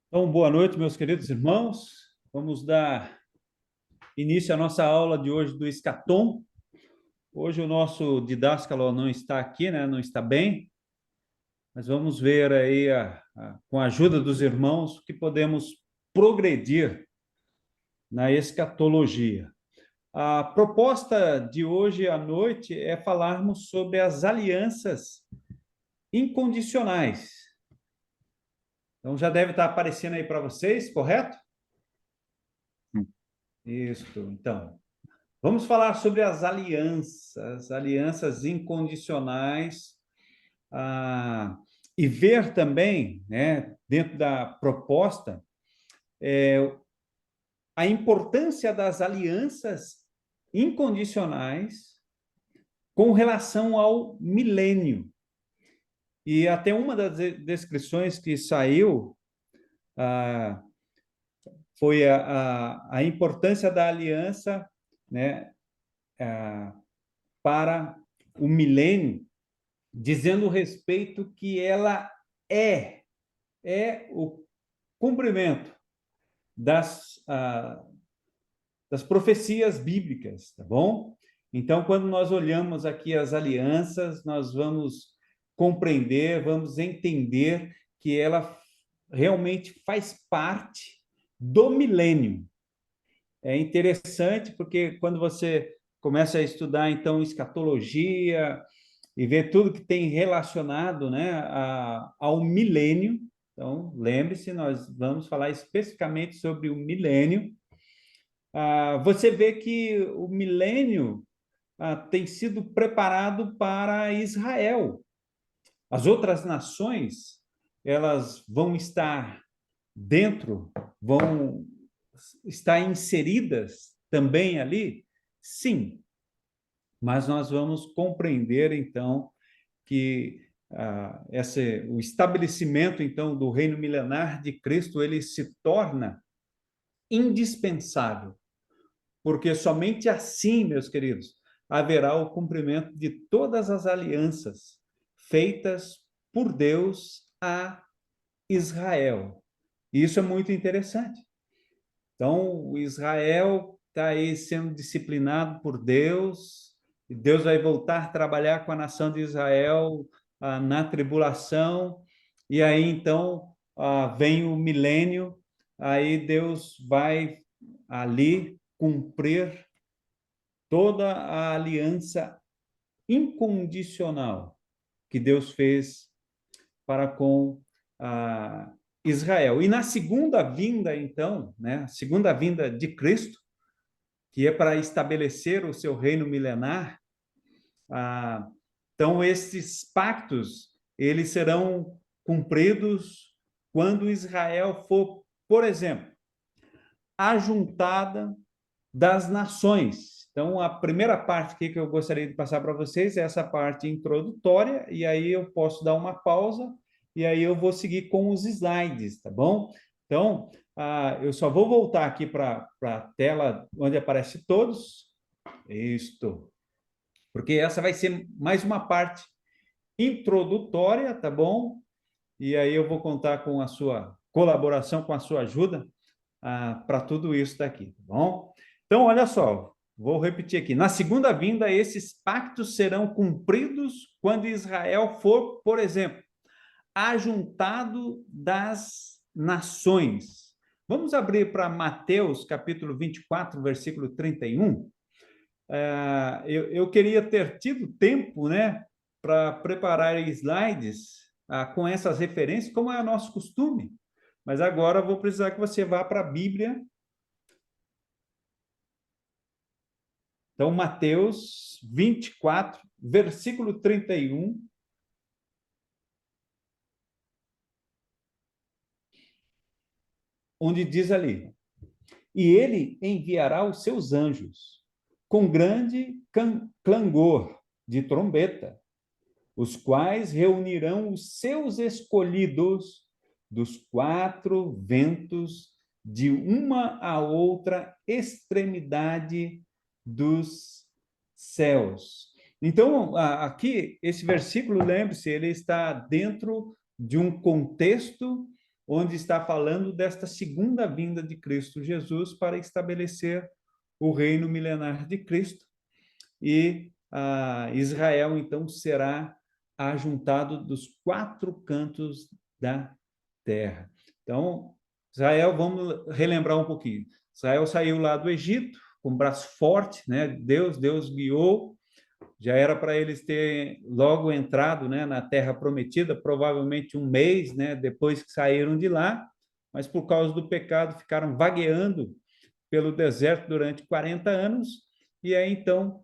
Então, boa noite, meus queridos irmãos. Vamos dar início à nossa aula de hoje do Escatom. Hoje o nosso didáscalo não está aqui, né? Não está bem, mas vamos ver aí, com a ajuda dos irmãos, que podemos progredir na escatologia. A proposta de hoje à noite é falarmos sobre as alianças incondicionais. Então, já deve estar aparecendo aí para vocês, correto? Isso, então. Vamos falar sobre as alianças incondicionais, e ver também, né, dentro da proposta, a importância das alianças incondicionais com relação ao milênio. E até uma das descrições que saiu foi a importância da aliança, né, para o milênio, dizendo respeito que ela é o cumprimento das profecias bíblicas, tá bom? Então, quando nós olhamos aqui as alianças, nós vamos compreender, vamos entender que ela realmente faz parte do milênio. É interessante porque quando você começa a estudar, então, escatologia, e ver tudo que tem relacionado, né, ao milênio. Então, lembre-se, nós vamos falar especificamente sobre o milênio. Você vê que o milênio tem sido preparado para Israel. As outras nações, elas vão estar dentro, vão estar inseridas também ali? Sim, mas nós vamos compreender, então, que o estabelecimento, então, do reino milenar de Cristo, ele se torna indispensável, porque somente assim, meus queridos, haverá o cumprimento de todas as alianças feitas por Deus a Israel. E isso é muito interessante. Então, o Israel está aí sendo disciplinado por Deus, e Deus vai voltar a trabalhar com a nação de Israel na tribulação, e aí então vem o milênio, aí Deus vai ali cumprir toda a aliança incondicional que Deus fez para com Israel. E na segunda vinda, então, né, segunda vinda de Cristo, que é para estabelecer o seu reino milenar, então esses pactos, eles serão cumpridos quando Israel for, por exemplo, ajuntada das nações. Então, a primeira parte aqui que eu gostaria de passar para vocês é essa parte introdutória, e aí eu posso dar uma pausa, e aí eu vou seguir com os slides, tá bom? Então, eu só vou voltar aqui para a tela onde aparece todos. Isto. Porque essa vai ser mais uma parte introdutória, tá bom? E aí eu vou contar com a sua colaboração, com a sua ajuda, para tudo isso daqui, tá bom? Então, olha só, vou repetir aqui. Na segunda vinda, esses pactos serão cumpridos quando Israel for, por exemplo, ajuntado das nações. Vamos abrir para Mateus, capítulo 24, versículo 31. Eu queria ter tido tempo, né, para preparar slides com essas referências, como é o nosso costume. Mas agora eu vou precisar que você vá para a Bíblia. Então, Mateus 24, versículo 31, onde diz ali: E ele enviará os seus anjos com grande clangor de trombeta, os quais reunirão os seus escolhidos dos quatro ventos de uma a outra extremidade dos céus. Então, aqui, esse versículo, lembre-se, ele está dentro de um contexto onde está falando desta segunda vinda de Cristo Jesus para estabelecer o reino milenar de Cristo. E Israel, então, será ajuntado dos quatro cantos da terra. Então, Israel, vamos relembrar um pouquinho. Israel saiu lá do Egito com um braço forte, né? Deus guiou. Já era para eles terem logo entrado, né, na Terra Prometida, provavelmente um mês, né, depois que saíram de lá, mas por causa do pecado ficaram vagueando pelo deserto durante 40 anos, e aí então,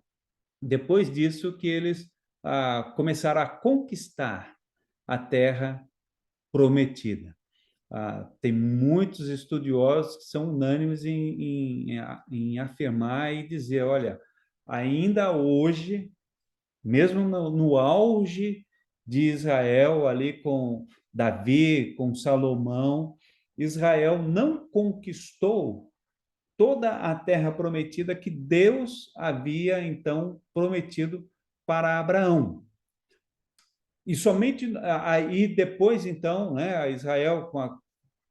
depois disso, que eles começaram a conquistar a Terra Prometida. Tem muitos estudiosos que são unânimes em afirmar e dizer, olha, ainda hoje, mesmo no auge de Israel, ali com Davi, com Salomão, Israel não conquistou toda a terra prometida que Deus havia então prometido para Abraão. E somente aí depois, então, né, Israel, com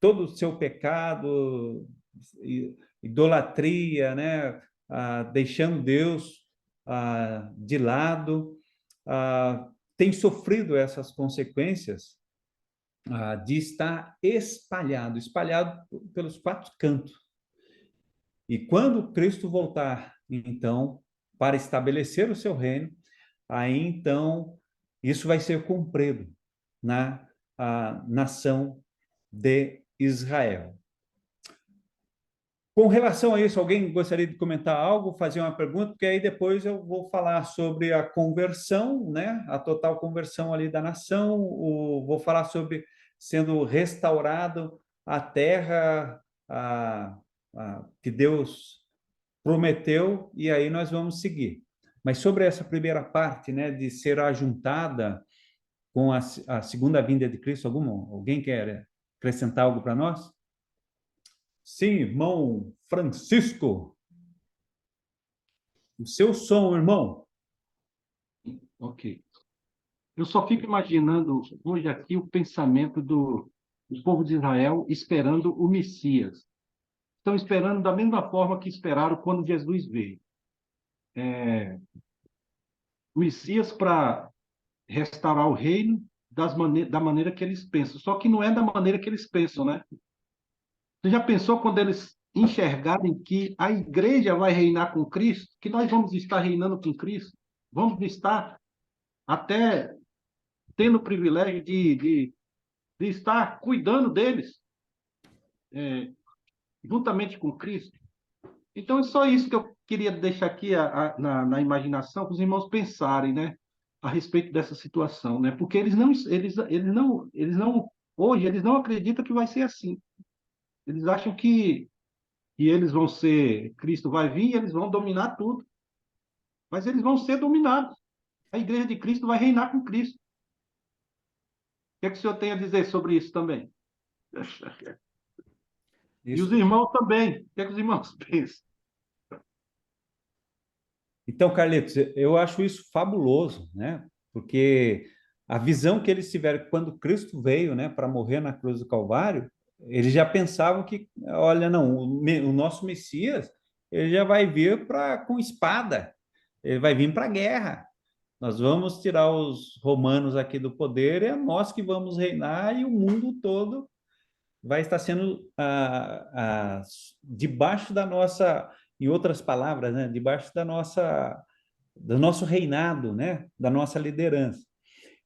todo o seu pecado, idolatria, né, deixando Deus de lado, tem sofrido essas consequências de estar espalhado pelos quatro cantos. E quando Cristo voltar, então, para estabelecer o seu reino, aí então isso vai ser cumprido na nação de Israel. Com relação a isso, alguém gostaria de comentar algo, fazer uma pergunta? Porque aí depois eu vou falar sobre a conversão, né? A total conversão ali da nação, vou falar sobre sendo restaurado a terra que Deus prometeu, e aí nós vamos seguir. Mas sobre essa primeira parte, né, de ser ajuntada com a segunda vinda de Cristo, alguém quer acrescentar algo para nós? Sim, irmão Francisco. O seu som, irmão. Ok. Eu só fico imaginando hoje aqui o pensamento do povo de Israel esperando o Messias. Estão esperando da mesma forma que esperaram quando Jesus veio. O Messias para restaurar o reino da maneira que eles pensam. Só que não é da maneira que eles pensam, né? Você já pensou quando eles enxergarem que a igreja vai reinar com Cristo? Que nós vamos estar reinando com Cristo? Vamos estar até tendo o privilégio de estar cuidando deles, juntamente com Cristo. Então, é só isso que eu queria deixar aqui na imaginação para os irmãos pensarem, né, a respeito dessa situação, né? Porque hoje eles não acreditam que vai ser assim. Eles acham que eles vão ser, Cristo vai vir e eles vão dominar tudo. Mas eles vão ser dominados. A igreja de Cristo vai reinar com Cristo. O que é que o senhor tem a dizer sobre isso também? E os Isso. irmãos também. O que é que os irmãos pensam? Então, Carlitos, eu acho isso fabuloso, né? Porque a visão que eles tiveram quando Cristo veio, né, para morrer na cruz do Calvário, eles já pensavam que, olha, não, o nosso Messias, ele já vai vir com espada, ele vai vir para a guerra. Nós vamos tirar os romanos aqui do poder e é nós que vamos reinar e o mundo todo vai estar sendo debaixo da nossa, em outras palavras, né, debaixo do nosso reinado, né, da nossa liderança.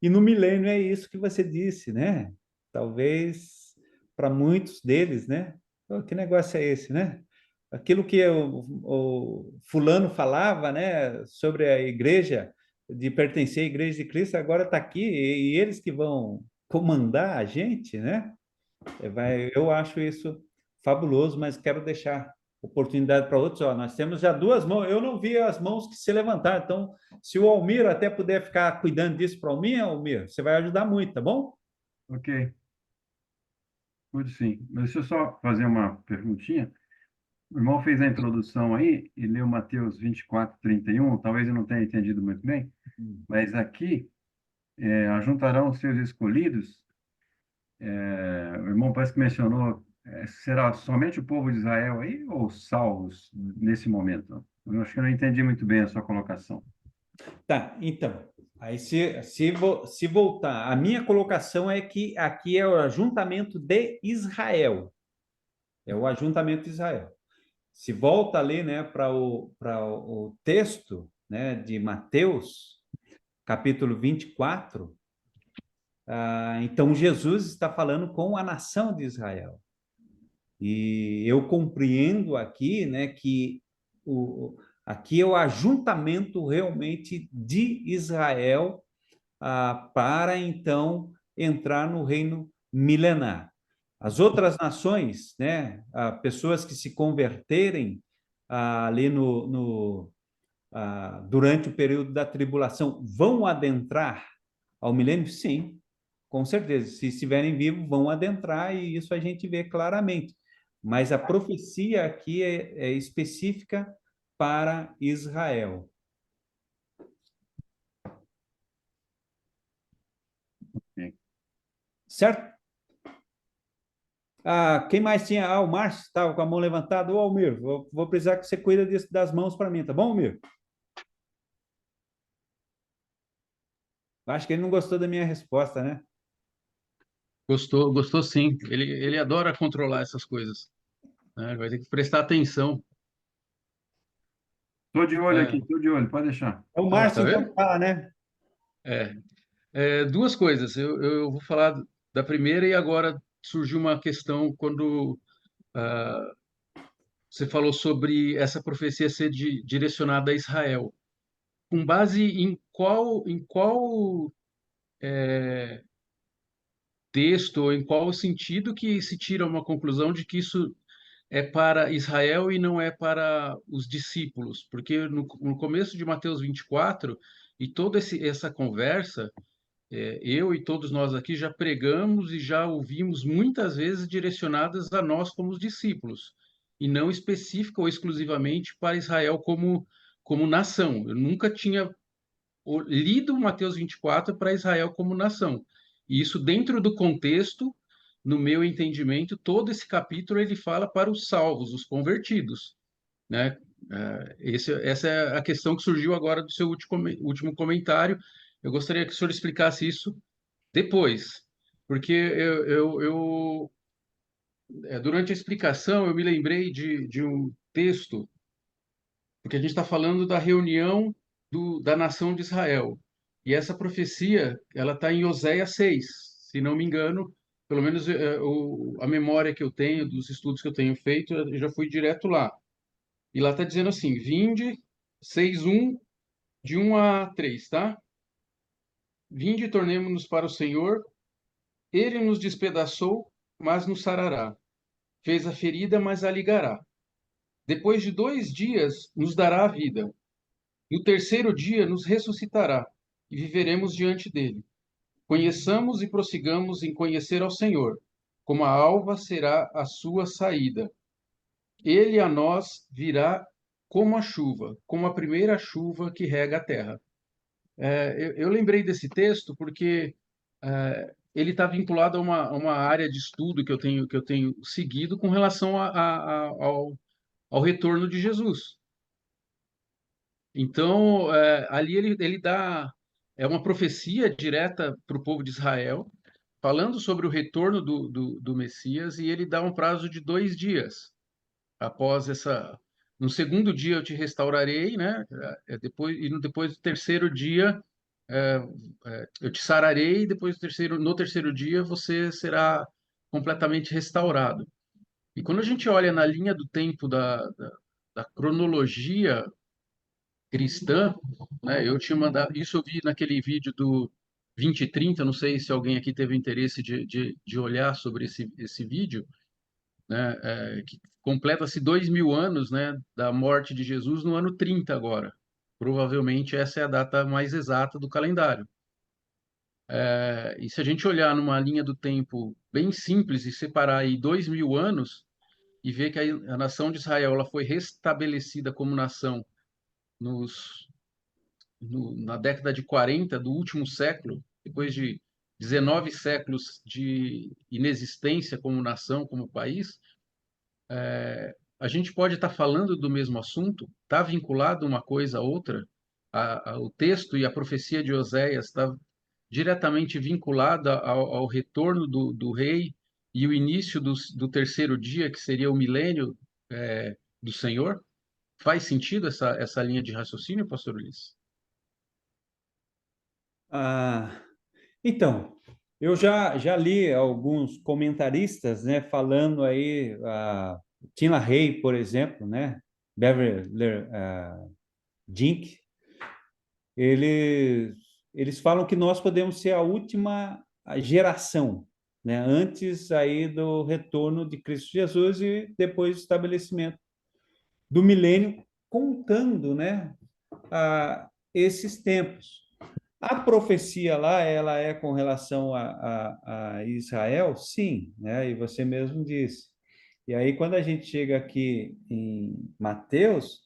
E no milênio é isso que você disse, né? Talvez para muitos deles, né? Oh, que negócio é esse, né? Aquilo que o fulano falava, né, sobre a igreja, de pertencer à igreja de Cristo, agora está aqui e eles que vão comandar a gente, né? Eu acho isso fabuloso, mas quero deixar oportunidade para outros. Ó, nós temos já duas mãos. Eu não vi as mãos que se levantaram. Então, se o Almir até puder ficar cuidando disso para mim, Almir, você vai ajudar muito, tá bom? Ok, pude sim. Mas deixa eu só fazer uma perguntinha. O irmão fez a introdução aí e leu Mateus 24:31. Talvez eu não tenha entendido muito bem, mas aqui, ajuntarão os seus escolhidos. O irmão parece que mencionou, será somente o povo de Israel aí ou salvos nesse momento? Eu acho que eu não entendi muito bem a sua colocação. Tá, então, aí se voltar, a minha colocação é que aqui é o ajuntamento de Israel, é o ajuntamento de Israel. Se volta ali, né, para o texto, né, de Mateus, capítulo 24, então Jesus está falando com a nação de Israel. E eu compreendo aqui, né, que aqui é o ajuntamento realmente de Israel para então entrar no reino milenar. As outras nações, né, pessoas que se converterem ali durante o período da tribulação, vão adentrar ao milênio? Sim, com certeza. Se estiverem vivos, vão adentrar, e isso a gente vê claramente. Mas a profecia aqui é específica para Israel. Ok. Certo? Quem mais tinha? O Márcio estava com a mão levantada. Ô, Almir, vou precisar que você cuida das mãos para mim, tá bom, Almir? Acho que ele não gostou da minha resposta, né? Gostou, gostou sim. Ele adora controlar essas coisas, né? Vai ter que prestar atenção. Estou de olho aqui, É, estou de olho, pode deixar. É o Márcio, tá então, vendo? que fala, né? É, duas coisas. Eu vou falar da primeira e agora surgiu uma questão quando ah, você falou sobre essa profecia ser direcionada a Israel. Com base em qual texto ou em qual sentido que se tira uma conclusão de que isso é para Israel e não é para os discípulos? Porque no começo de Mateus 24, e toda essa conversa, eu e todos nós aqui já pregamos e já ouvimos muitas vezes direcionadas a nós como os discípulos, e não específica ou exclusivamente para Israel como nação. Eu nunca tinha lido Mateus 24 para Israel como nação. E isso dentro do contexto, no meu entendimento, todo esse capítulo ele fala para os salvos, os convertidos, né? Essa é a questão que surgiu agora do seu último comentário. Eu gostaria que o senhor explicasse isso depois, porque durante a explicação eu me lembrei de um texto, porque a gente está falando da reunião da nação de Israel. E essa profecia, ela está em Oséias 6, se não me engano, pelo menos a memória que eu tenho, dos estudos que eu tenho feito, eu já fui direto lá. E lá está dizendo assim, vinde, 6:1, de 1 a 3, tá? Vinde e tornemo-nos para o Senhor, ele nos despedaçou, mas nos sarará. Fez a ferida, mas a ligará. Depois de 2 dias, nos dará a vida. No terceiro dia nos ressuscitará e viveremos diante dele. Conheçamos e prossigamos em conhecer ao Senhor, como a alva será a sua saída. Ele a nós virá como a chuva, como a primeira chuva que rega a terra. Eu lembrei desse texto porque ele está vinculado a uma área de estudo que eu tenho seguido com relação ao retorno de Jesus. Então, ali ele dá uma profecia direta para o povo de Israel, falando sobre o retorno do Messias, e ele dá um prazo de 2 dias. Após essa, no segundo dia eu te restaurarei, né? Depois do terceiro dia é, eu te sararei, e no terceiro dia você será completamente restaurado. E quando a gente olha na linha do tempo da cronologia cristã, né? Eu tinha mandado, isso eu vi naquele vídeo do 2030, não sei se alguém aqui teve interesse de olhar sobre esse vídeo, né? Que completa-se 2.000 anos, né, da morte de Jesus no ano 30 agora. Provavelmente essa é a data mais exata do calendário. E se a gente olhar numa linha do tempo bem simples e separar aí 2.000 anos, e vê que a nação de Israel ela foi restabelecida como nação na década de 40 do último século, depois de 19 séculos de inexistência como nação, como país, a gente pode estar falando do mesmo assunto, está vinculado uma coisa a outra, o texto e a profecia de Oséias está diretamente vinculada ao retorno do rei e o início do terceiro dia, que seria o milênio do Senhor? Faz sentido essa linha de raciocínio, pastor Ulisses? Ah, então, eu já li alguns comentaristas, né, falando aí, Tim LaHaye, por exemplo, né, Beverly Dink, eles, eles falam que nós podemos ser a última geração, né, antes aí do retorno de Cristo Jesus e depois do estabelecimento do milênio, contando, né, esses tempos. A profecia lá, ela é com relação a Israel? Sim, né? E você mesmo disse. E aí, quando a gente chega aqui em Mateus,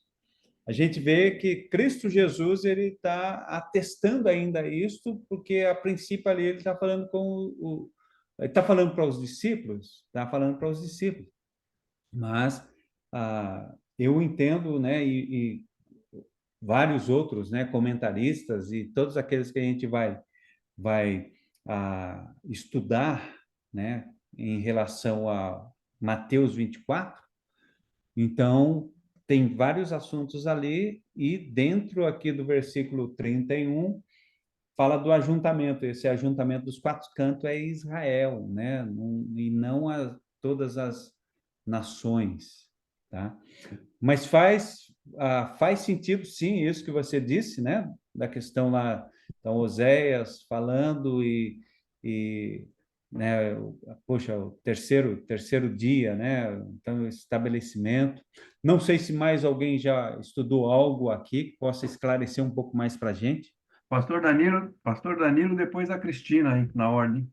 a gente vê que Cristo Jesus ele está atestando ainda isto, porque a princípio ali ele está falando ele está falando para os discípulos, está falando para os discípulos. Mas eu entendo, né? E vários outros, né, comentaristas e todos aqueles que a gente vai estudar, né, em relação a Mateus 24. Então, tem vários assuntos ali e dentro aqui do versículo 31 fala do ajuntamento. Esse ajuntamento dos quatro cantos é Israel, né, e não todas as nações, tá? Mas faz sentido, sim, isso que você disse, né? Da questão lá, então, Oséias falando e né, poxa, o terceiro dia, né? Então, estabelecimento. Não sei se mais alguém já estudou algo aqui que possa esclarecer um pouco mais para a gente. Pastor Danilo, depois a Cristina, hein, na ordem.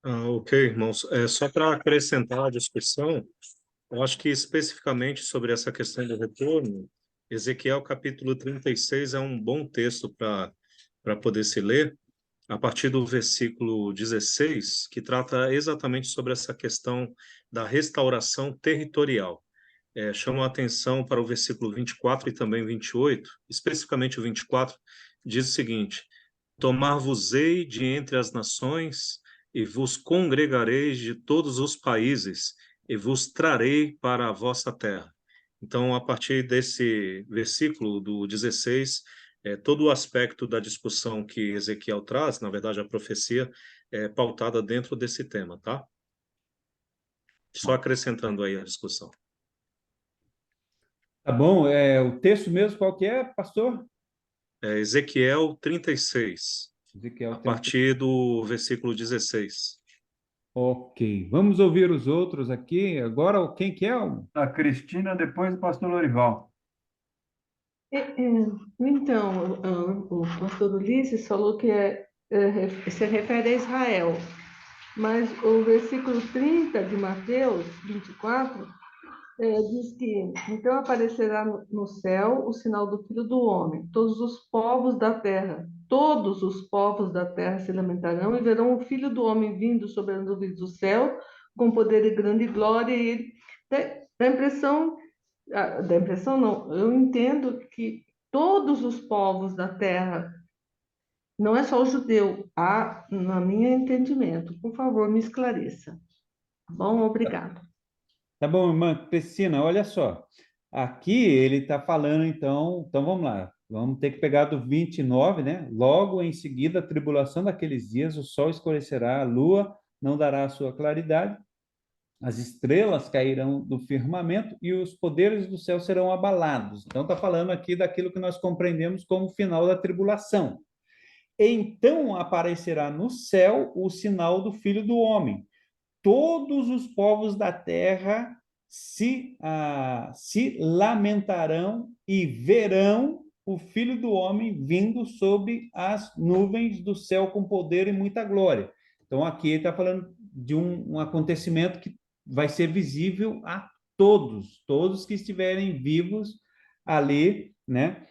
Ok, irmãos. Só para acrescentar a discussão, eu acho que especificamente sobre essa questão do retorno, Ezequiel capítulo 36 é um bom texto para poder se ler, a partir do versículo 16, que trata exatamente sobre essa questão da restauração territorial. Chamo a atenção para o versículo 24 e também 28, especificamente o 24, diz o seguinte: Tomar-vos-ei de entre as nações, e vos congregareis de todos os países, e vos trarei para a vossa terra. Então, a partir desse versículo do 16, todo o aspecto da discussão que Ezequiel traz, na verdade, a profecia, é pautada dentro desse tema, tá? Só acrescentando aí a discussão. Tá bom? O texto mesmo, qual que é, pastor? Ezequiel 36, Ezequiel a 30. partir do versículo 16. Ok, vamos ouvir os outros aqui. Agora, quem que é? A Cristina, depois o pastor Lorival. Então, o pastor Ulisses falou que se refere a Israel, mas o versículo 30 de Mateus 24 diz que então aparecerá no céu o sinal do Filho do Homem. Todos os povos da terra se lamentarão e verão o Filho do Homem vindo sobre as nuvens do céu com poder e grande glória. E ele dá impressão não, eu entendo que todos os povos da terra, não é só o judeu, no meu entendimento. Por favor, me esclareça. Tá bom? Obrigado. Tá bom, irmã Cristina, olha só. Aqui ele está falando, então vamos lá. Vamos ter que pegar do 29, né? Logo em seguida, a tribulação daqueles dias, o sol escurecerá, a lua não dará a sua claridade, as estrelas cairão do firmamento e os poderes do céu serão abalados. Então está falando aqui daquilo que nós compreendemos como o final da tribulação. Então aparecerá no céu o sinal do Filho do Homem. Todos os povos da terra se lamentarão e verão o Filho do Homem vindo sobre as nuvens do céu com poder e muita glória. Então, aqui ele está falando de um acontecimento que vai ser visível a todos que estiverem vivos ali, né?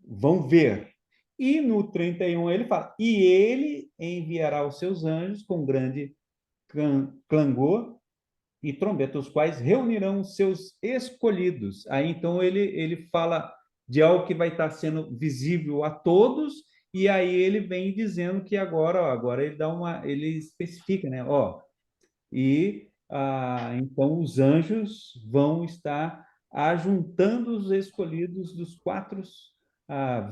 Vão ver. E no 31 ele fala: e ele enviará os seus anjos com grande clangor e trombeta, os quais reunirão os seus escolhidos. Aí então ele fala de algo que vai estar sendo visível a todos, e aí ele vem dizendo que agora ele especifica, né? Então os anjos vão estar ajuntando os escolhidos dos quatro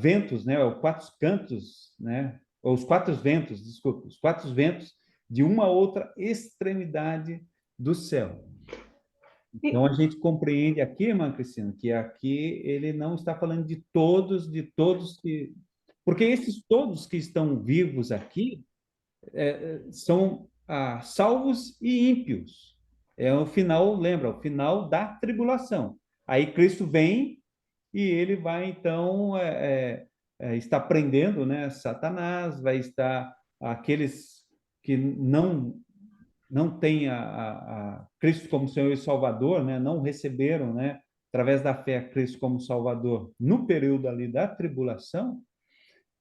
ventos, né? Os quatro cantos, né? Ou os quatro ventos, desculpa, os quatro ventos de uma outra extremidade do céu. Então a gente compreende aqui, irmã Cristina, que aqui ele não está falando de todos que, porque esses todos que estão vivos aqui são salvos e ímpios. É o final, lembra, o final da tribulação. Aí Cristo vem e ele vai, então, está prendendo, né, Satanás, vai estar aqueles que não têm a Cristo como Senhor e Salvador, né, não receberam, né, através da fé a Cristo como Salvador no período ali da tribulação.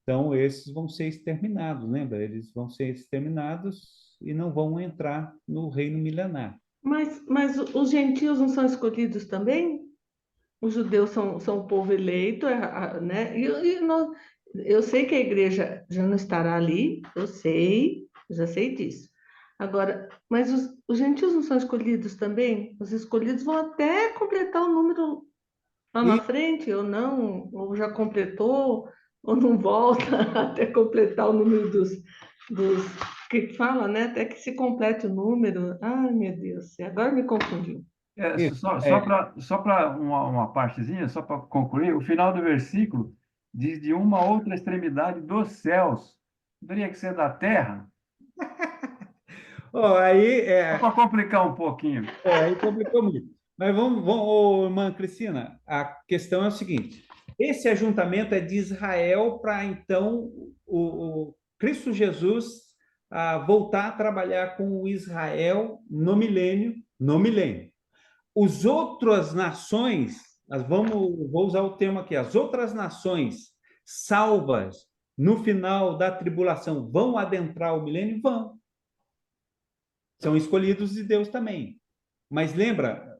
Então, esses vão ser exterminados, lembra? Eles vão ser exterminados e não vão entrar no reino milenar. Mas os gentios não são escolhidos também? Os judeus são o povo eleito, né? Eu sei que a igreja já não estará ali, já sei disso. Agora, mas os gentios não são escolhidos também? Os escolhidos vão até completar o número lá na frente, ou não, ou já completou, ou não volta até completar o número dos que fala, né? Até que se complete o número. Ai, meu Deus, agora me confundiu. Só para uma partezinha, só para concluir, o final do versículo diz de uma outra extremidade dos céus. Não teria que ser da terra? Aí Só para complicar um pouquinho. aí complicou muito. Mas vamos, irmã Cristina, a questão é o seguinte: esse ajuntamento é de Israel para então o Cristo Jesus voltar a trabalhar com o Israel no milênio, Os outras nações, vou usar o termo aqui, as outras nações salvas no final da tribulação vão adentrar o milênio? Vão. São escolhidos de Deus também. Mas lembra,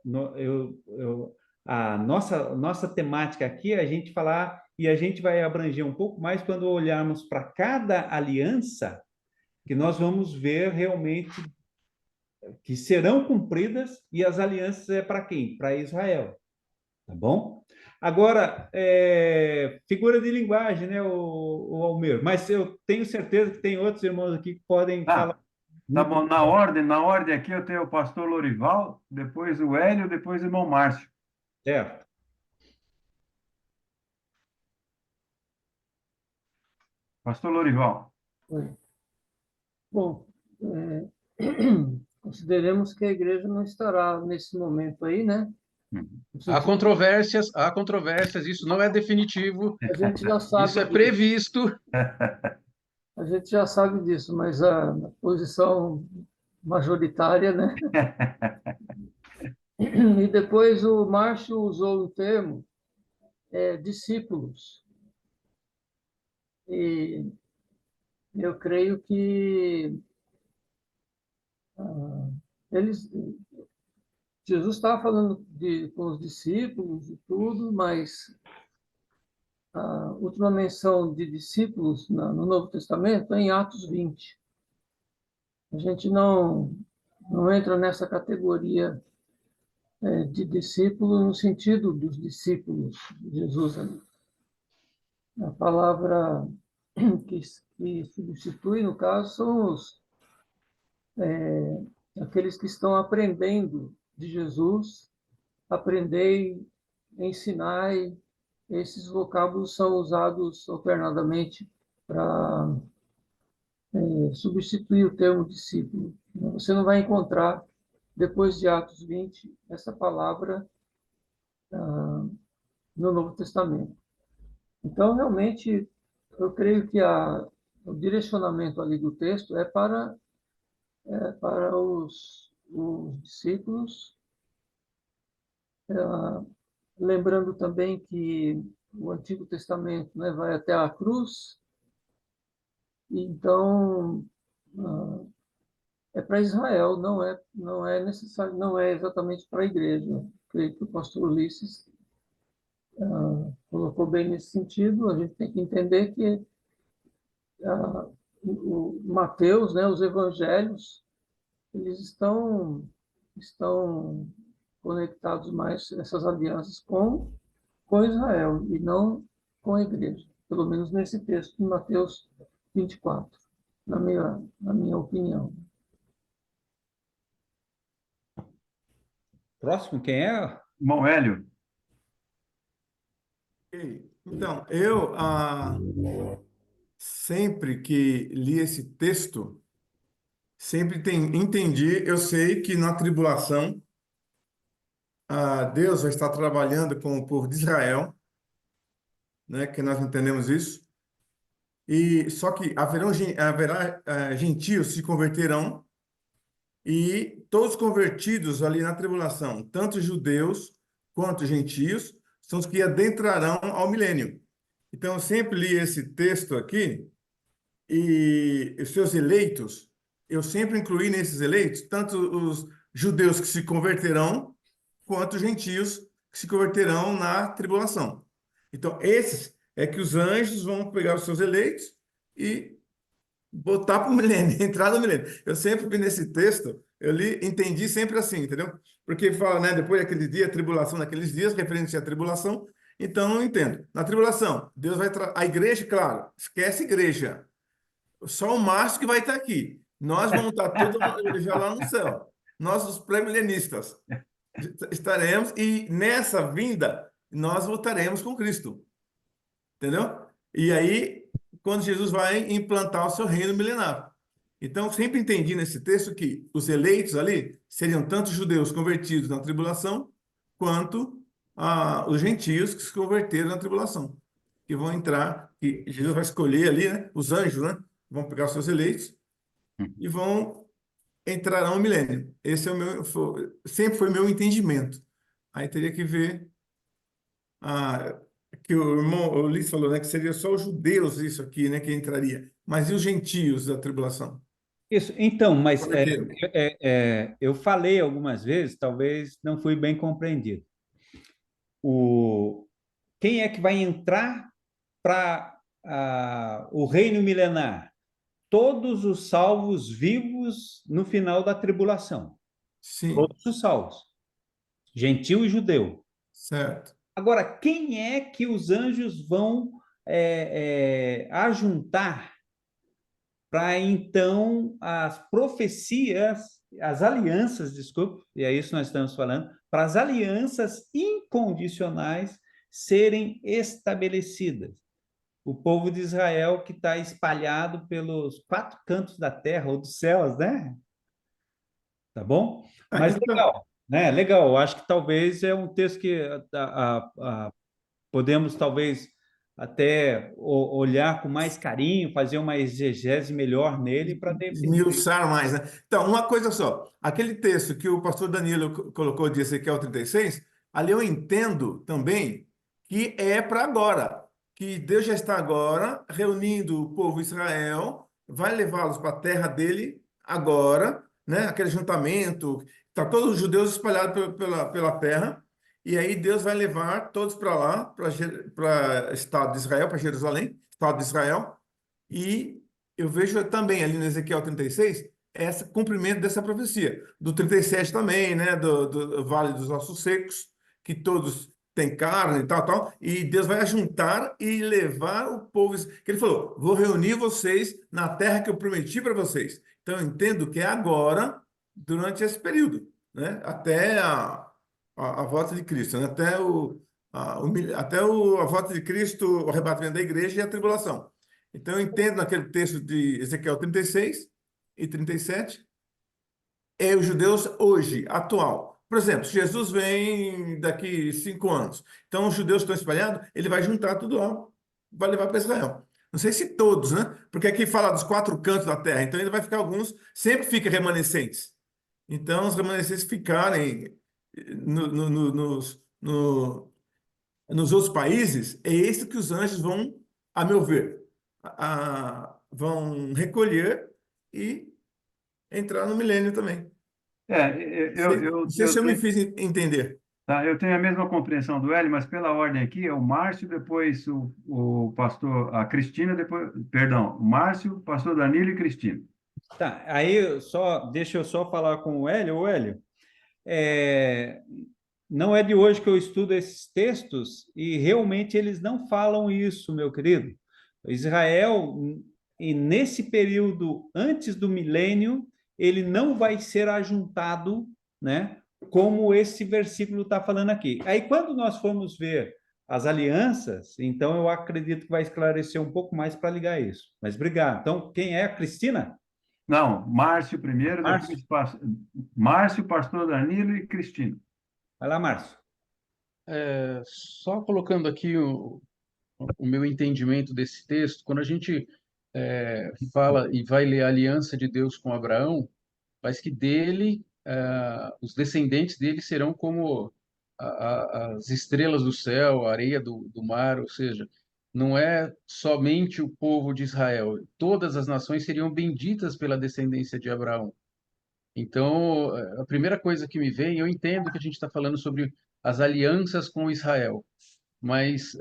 a nossa temática aqui é a gente falar, e a gente vai abranger um pouco mais quando olharmos para cada aliança, que nós vamos ver realmente que serão cumpridas, e as alianças é para quem? Para Israel. Tá bom? Agora, figura de linguagem, né, o Almir? Mas eu tenho certeza que tem outros irmãos aqui que podem falar. Tá bom, na ordem aqui eu tenho o pastor Lorival, depois o Hélio, depois o irmão Márcio. Certo. Pastor Lorival. Bom, consideremos que a igreja não estará nesse momento aí, né? Há controvérsias, isso não é definitivo, A gente já sabe isso é disso. previsto. A gente já sabe disso, mas a posição majoritária, né? E depois o Márcio usou o termo discípulos. E eu creio que Jesus estava falando com os discípulos e tudo, mas a última menção de discípulos no Novo Testamento é em Atos 20. A gente não entra nessa categoria de discípulo no sentido dos discípulos de Jesus ali. A palavra que substitui, no caso, são aqueles que estão aprendendo de Jesus, aprendei, ensinai. Esses vocábulos são usados alternadamente para substituir o termo discípulo. Você não vai encontrar, depois de Atos 20, essa palavra no Novo Testamento. Então, realmente, eu creio que o direcionamento ali do texto é para para os discípulos, lembrando também que o Antigo Testamento, né, vai até a cruz, então é para Israel, não é necessário, não é exatamente para a igreja. Creio que o pastor Ulisses colocou bem nesse sentido. A gente tem que entender que o Mateus, né, os evangelhos, eles estão conectados mais, essas alianças, com Israel e não com a igreja, pelo menos nesse texto de Mateus 24, na minha opinião. Próximo, quem é? Irmão Hélio, Então, eu sempre que li esse texto, sempre entendi, eu sei que na tribulação, Deus vai estar trabalhando com o povo de Israel, né, que nós entendemos isso, e só que haverá gentios se converterão, e todos convertidos ali na tribulação, tanto judeus quanto gentios, são os que adentrarão ao milênio. Então, eu sempre li esse texto aqui, e os seus eleitos, eu sempre incluí nesses eleitos tanto os judeus que se converterão, quanto os gentios que se converterão na tribulação. Então, esses é que os anjos vão pegar os seus eleitos e botar para o milênio, entrar no milênio. Eu sempre vi nesse texto, eu li, entendi sempre assim, entendeu? Porque fala, né, depois daquele dia, tribulação naqueles dias, referente à tribulação. Então, eu entendo. Na tribulação, Deus vai a igreja, claro, esquece igreja. Só o Márcio que vai estar aqui. Nós vamos estar todos já lá no céu. Nós, os pré-milenistas, estaremos, e nessa vinda, nós voltaremos com Cristo. Entendeu? E aí, quando Jesus vai implantar o seu reino milenar. Então, sempre entendi nesse texto que os eleitos ali seriam tanto judeus convertidos na tribulação, quanto os gentios que se converteram na tribulação, que vão entrar, que Jesus vai escolher ali, né? Os anjos, né? Vão pegar os seus eleitos e vão entrar no milênio. Esse é o meu, sempre foi o meu entendimento. Aí teria que ver que o irmão Ulisses falou, né, que seria só os judeus isso aqui, né, que entraria. Mas e os gentios da tribulação? Isso, então, mas Converteram. eu falei algumas vezes, talvez não fui bem compreendido. Quem é que vai entrar para o reino milenar? Todos os salvos vivos no final da tribulação. Sim, Todos os salvos. Gentil e judeu. certo. Agora, quem é que os anjos vão ajuntar para, então, as profecias, as alianças, desculpe, e é isso que nós estamos falando, para as alianças incondicionais serem estabelecidas? O povo de Israel que está espalhado pelos 4 cantos da terra ou dos céus, né? Tá bom? Mas Então, legal, né? Legal. Eu acho que talvez é um texto que podemos talvez até olhar com mais carinho, fazer uma exegese melhor nele para definir. esmiuçar mais, né? Então, uma coisa só. Aquele texto que o pastor Danilo colocou de Ezequiel 36, ali eu entendo também que é para agora, que Deus já está agora reunindo o povo de Israel, vai levá-los para a terra dele agora, né? Aquele juntamento, tá todos os judeus espalhados pela terra, e aí Deus vai levar todos para lá, para o Estado de Israel, para Jerusalém, Estado de Israel, e eu vejo também ali no Ezequiel 36 esse cumprimento dessa profecia. Do 37 também, né? Do Vale dos Ossos Secos, que todos têm carne e tal, tal. E Deus vai ajuntar e levar o povo. Que ele falou: vou reunir vocês na terra que eu prometi para vocês. Então eu entendo que é agora, durante esse período, né? Até a volta de Cristo, né? Até a volta de Cristo, o arrebatamento da igreja e a tribulação. Então, eu entendo naquele texto de Ezequiel 36 e 37, os judeus hoje, atual. Por exemplo, se Jesus vem daqui 5 anos, então os judeus estão espalhados, ele vai juntar tudo lá, vai levar para Israel. Não sei se todos, né? Porque aqui fala dos 4 cantos da terra, então ainda vai ficar alguns, sempre fica remanescentes. Então, os remanescentes ficarem nos outros países, é isso que os anjos vão, a meu ver, vão recolher e entrar no milênio também. Não sei se eu me fiz entender. Tá, eu tenho a mesma compreensão do Hélio, mas pela ordem aqui é o Márcio, depois o pastor, a Cristina, depois, perdão, o Márcio, pastor Danilo e Cristina. Tá, aí deixa eu só falar com o Hélio. O Hélio, não é de hoje que eu estudo esses textos e realmente eles não falam isso, meu querido. Israel, e nesse período antes do milênio, ele não vai ser ajuntado, né? Como esse versículo está falando aqui. Aí, quando nós formos ver as alianças, então eu acredito que vai esclarecer um pouco mais para ligar isso. Mas obrigado. Então, quem é a Cristina? Não, Márcio primeiro, Márcio. depois Márcio, pastor Danilo e Cristina. Vai lá, Márcio. Só colocando aqui o meu entendimento desse texto, quando a gente fala e vai ler a aliança de Deus com Abraão, faz que dele, os descendentes dele serão como as estrelas do céu, a areia do mar, ou seja, não é somente o povo de Israel, todas as nações seriam benditas pela descendência de Abraão. Então, a primeira coisa que me vem, eu entendo que a gente está falando sobre as alianças com Israel, mas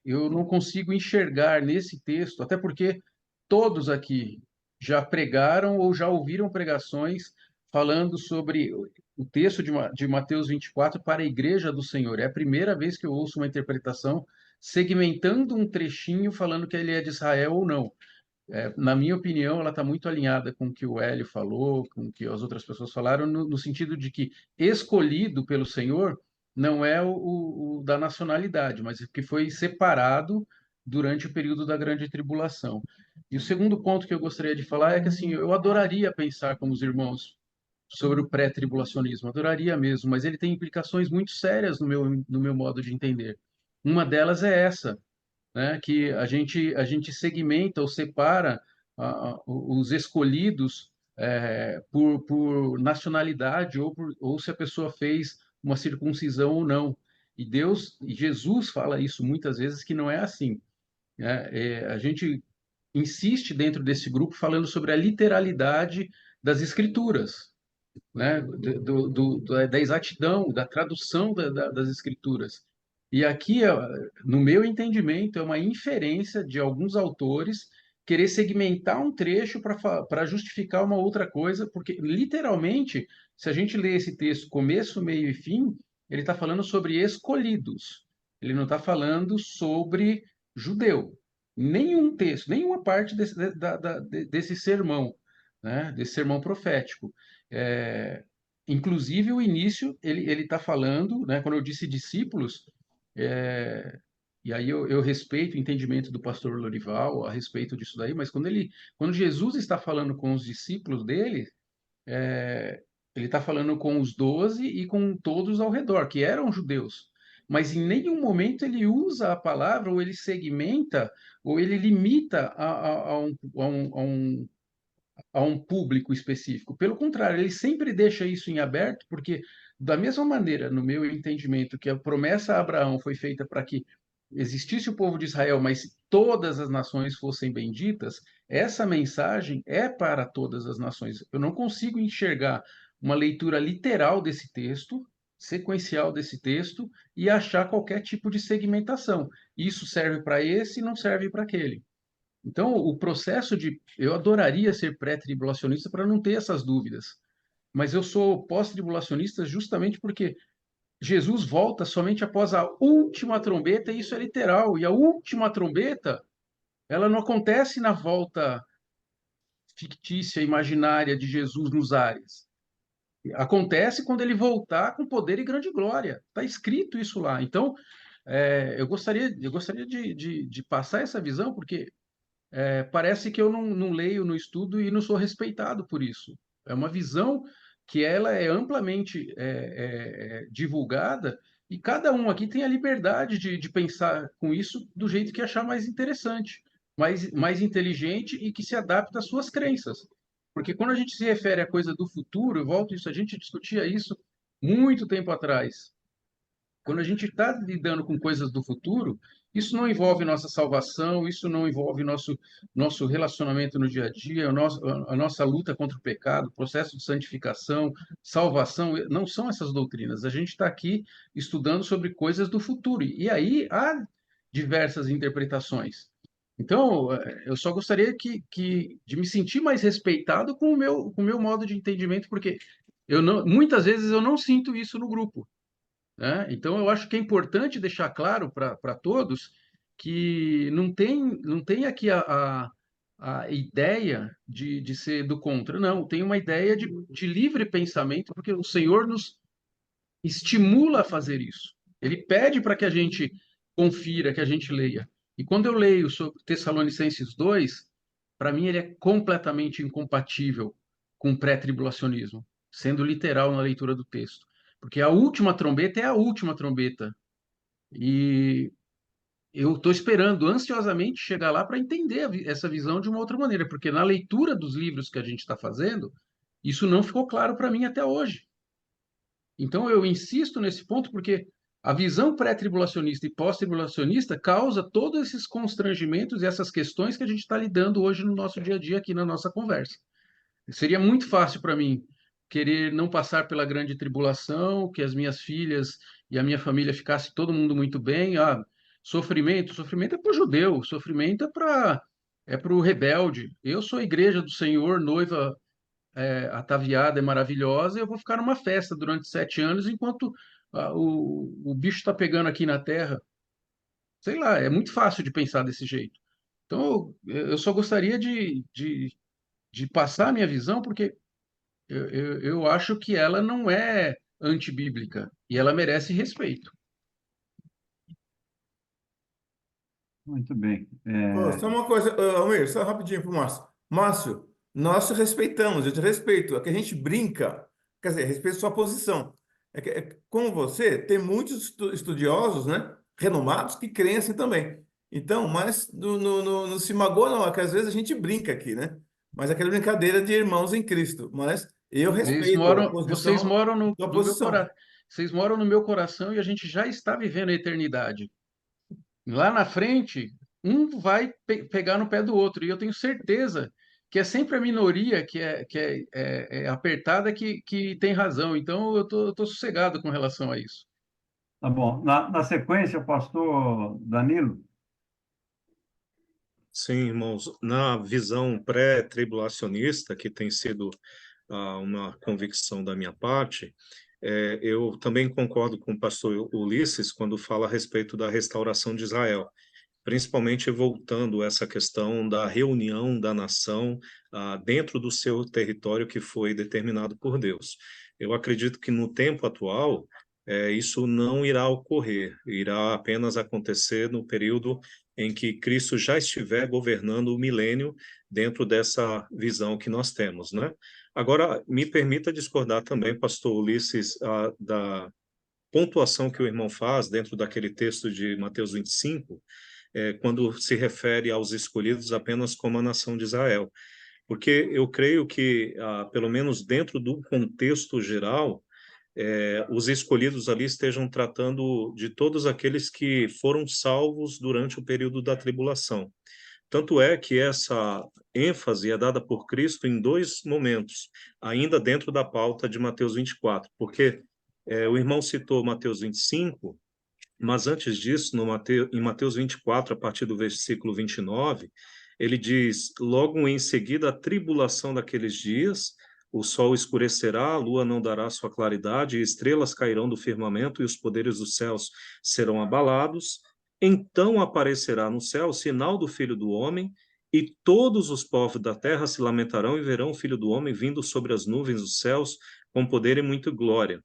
eu não consigo enxergar nesse texto, até porque todos aqui já pregaram ou já ouviram pregações falando sobre o texto de Mateus 24 para a Igreja do Senhor. É a primeira vez que eu ouço uma interpretação segmentando um trechinho falando que ele é de Israel ou não. Na minha opinião, ela está muito alinhada com o que o Hélio falou, com o que as outras pessoas falaram, no sentido de que escolhido pelo Senhor não é o da nacionalidade, mas que foi separado durante o período da grande tribulação. E o segundo ponto que eu gostaria de falar é que assim, eu adoraria pensar como os irmãos sobre o pré-tribulacionismo, adoraria mesmo, mas ele tem implicações muito sérias no meu modo de entender. Uma delas é essa, né, que a gente segmenta ou separa os escolhidos por nacionalidade ou se a pessoa fez uma circuncisão ou não. E Jesus fala isso muitas vezes que não é assim, né? A gente insiste dentro desse grupo falando sobre a literalidade das escrituras, né? Da exatidão, da tradução das escrituras. E aqui, no meu entendimento, é uma inferência de alguns autores querer segmentar um trecho para justificar uma outra coisa, porque literalmente, se a gente lê esse texto começo, meio e fim, ele está falando sobre escolhidos. Ele não está falando sobre judeu. Nenhum texto, nenhuma parte desse sermão, né, desse sermão profético. É, Inclusive, o início, ele está falando, né, quando eu disse discípulos, é, e aí eu respeito o entendimento do pastor Lorival a respeito disso daí, mas quando Jesus está falando com os discípulos dele, ele está falando com os 12 e com todos ao redor, que eram judeus. Mas em nenhum momento ele usa a palavra, ou ele segmenta, ou ele limita a um público específico. Pelo contrário, ele sempre deixa isso em aberto, porque, da mesma maneira, no meu entendimento, que a promessa a Abraão foi feita para que existisse o povo de Israel, mas todas as nações fossem benditas, essa mensagem é para todas as nações. Eu não consigo enxergar uma leitura literal desse texto, sequencial desse texto, e achar qualquer tipo de segmentação. Isso serve para esse e não serve para aquele. Então, o processo de. Eu adoraria ser pré-tribulacionista para não ter essas dúvidas, mas eu sou pós-tribulacionista justamente porque Jesus volta somente após a última trombeta, e isso é literal. E a última trombeta, ela não acontece na volta fictícia, imaginária de Jesus nos ares. Acontece quando ele voltar com poder e grande glória. Está escrito isso lá. Então, eu gostaria de passar essa visão, porque parece que eu não leio, não estudo e não sou respeitado por isso. É uma visão que ela é amplamente divulgada e cada um aqui tem a liberdade de pensar com isso do jeito que achar mais interessante. mais inteligente e que se adapta às suas crenças. Porque quando a gente se refere à coisa do futuro, eu volto isso, a gente discutia isso muito tempo atrás. Quando a gente está lidando com coisas do futuro, isso não envolve nossa salvação, isso não envolve nosso relacionamento no dia a dia, a nossa luta contra o pecado, processo de santificação, salvação, não são essas doutrinas. A gente está aqui estudando sobre coisas do futuro. E aí há diversas interpretações. Então, eu só gostaria de me sentir mais respeitado com o meu modo de entendimento, porque muitas vezes eu não sinto isso no grupo, né? Então, eu acho que é importante deixar claro para todos que não tem aqui a ideia de ser do contra, não. Tem uma ideia de livre pensamento, porque o Senhor nos estimula a fazer isso. Ele pede para que a gente confira, que a gente leia. E quando eu leio sobre Tessalonicenses 2, para mim ele é completamente incompatível com o pré-tribulacionismo, sendo literal na leitura do texto. Porque a última trombeta é a última trombeta. E eu estou esperando ansiosamente chegar lá para entender essa visão de uma outra maneira, porque na leitura dos livros que a gente está fazendo, isso não ficou claro para mim até hoje. Então, eu insisto nesse ponto porque a visão pré-tribulacionista e pós-tribulacionista causa todos esses constrangimentos e essas questões que a gente está lidando hoje no nosso dia a dia, aqui na nossa conversa. Seria muito fácil para mim querer não passar pela grande tribulação, que as minhas filhas e a minha família ficasse todo mundo muito bem. Sofrimento é para o judeu, sofrimento é para o rebelde. Eu sou a igreja do Senhor, noiva ataviada, é maravilhosa, e eu vou ficar numa festa durante 7 anos enquanto o bicho está pegando aqui na Terra. Sei lá, é muito fácil de pensar desse jeito. Então, eu só gostaria de passar a minha visão, porque eu acho que ela não é antibíblica e ela merece respeito. Muito bem. Ô, só uma coisa, Almir, só rapidinho para o Márcio. Márcio, nós te respeitamos, eu te respeito. É que a gente brinca, quer dizer, respeito sua posição. Como você, tem muitos estudiosos, né, renomados, que creem assim também. Então, mas não se magoa, não, é que às vezes a gente brinca aqui, né? Mas é aquela brincadeira de irmãos em Cristo. Mas eu respeito a Vocês posição, moram sua no meu posição. vocês moram no meu coração e a gente já está vivendo a eternidade. Lá na frente, um vai pegar no pé do outro, e eu tenho certeza que é sempre a minoria que é apertada que tem razão. Então, eu tô sossegado com relação a isso. Tá bom. Na sequência, o pastor Danilo. Sim, irmãos, na visão pré-tribulacionista, que tem sido uma convicção da minha parte, eu também concordo com o pastor Ulisses quando fala a respeito da restauração de Israel, principalmente voltando a essa questão da reunião da nação dentro do seu território que foi determinado por Deus. Eu acredito que no tempo atual, isso não irá ocorrer, irá apenas acontecer no período em que Cristo já estiver governando o milênio dentro dessa visão que nós temos, né? Agora, me permita discordar também, pastor Ulisses, da pontuação que o irmão faz dentro daquele texto de Mateus 25, quando se refere aos escolhidos apenas como a nação de Israel. Porque eu creio que, pelo menos dentro do contexto geral, os escolhidos ali estejam tratando de todos aqueles que foram salvos durante o período da tribulação. Tanto é que essa ênfase é dada por Cristo em dois momentos, ainda dentro da pauta de Mateus 24, porque o irmão citou Mateus 25, mas antes disso, em Mateus 24, a partir do versículo 29, ele diz: logo em seguida, a tribulação daqueles dias, o sol escurecerá, a lua não dará sua claridade, e estrelas cairão do firmamento, e os poderes dos céus serão abalados. Então aparecerá no céu o sinal do Filho do Homem, e todos os povos da terra se lamentarão e verão o Filho do Homem vindo sobre as nuvens dos céus com poder e muita glória.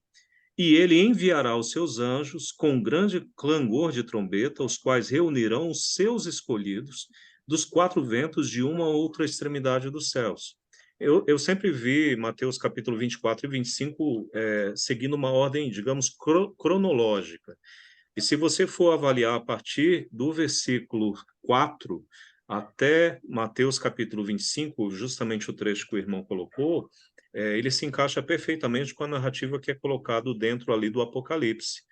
E ele enviará os seus anjos com grande clangor de trombeta, os quais reunirão os seus escolhidos dos quatro ventos de uma ou outra extremidade dos céus. Eu sempre vi Mateus capítulo 24 e 25 seguindo uma ordem, digamos, cronológica. E se você for avaliar a partir do versículo 4, até Mateus capítulo 25, justamente o trecho que o irmão colocou, ele se encaixa perfeitamente com a narrativa que é colocado dentro ali do Apocalipse.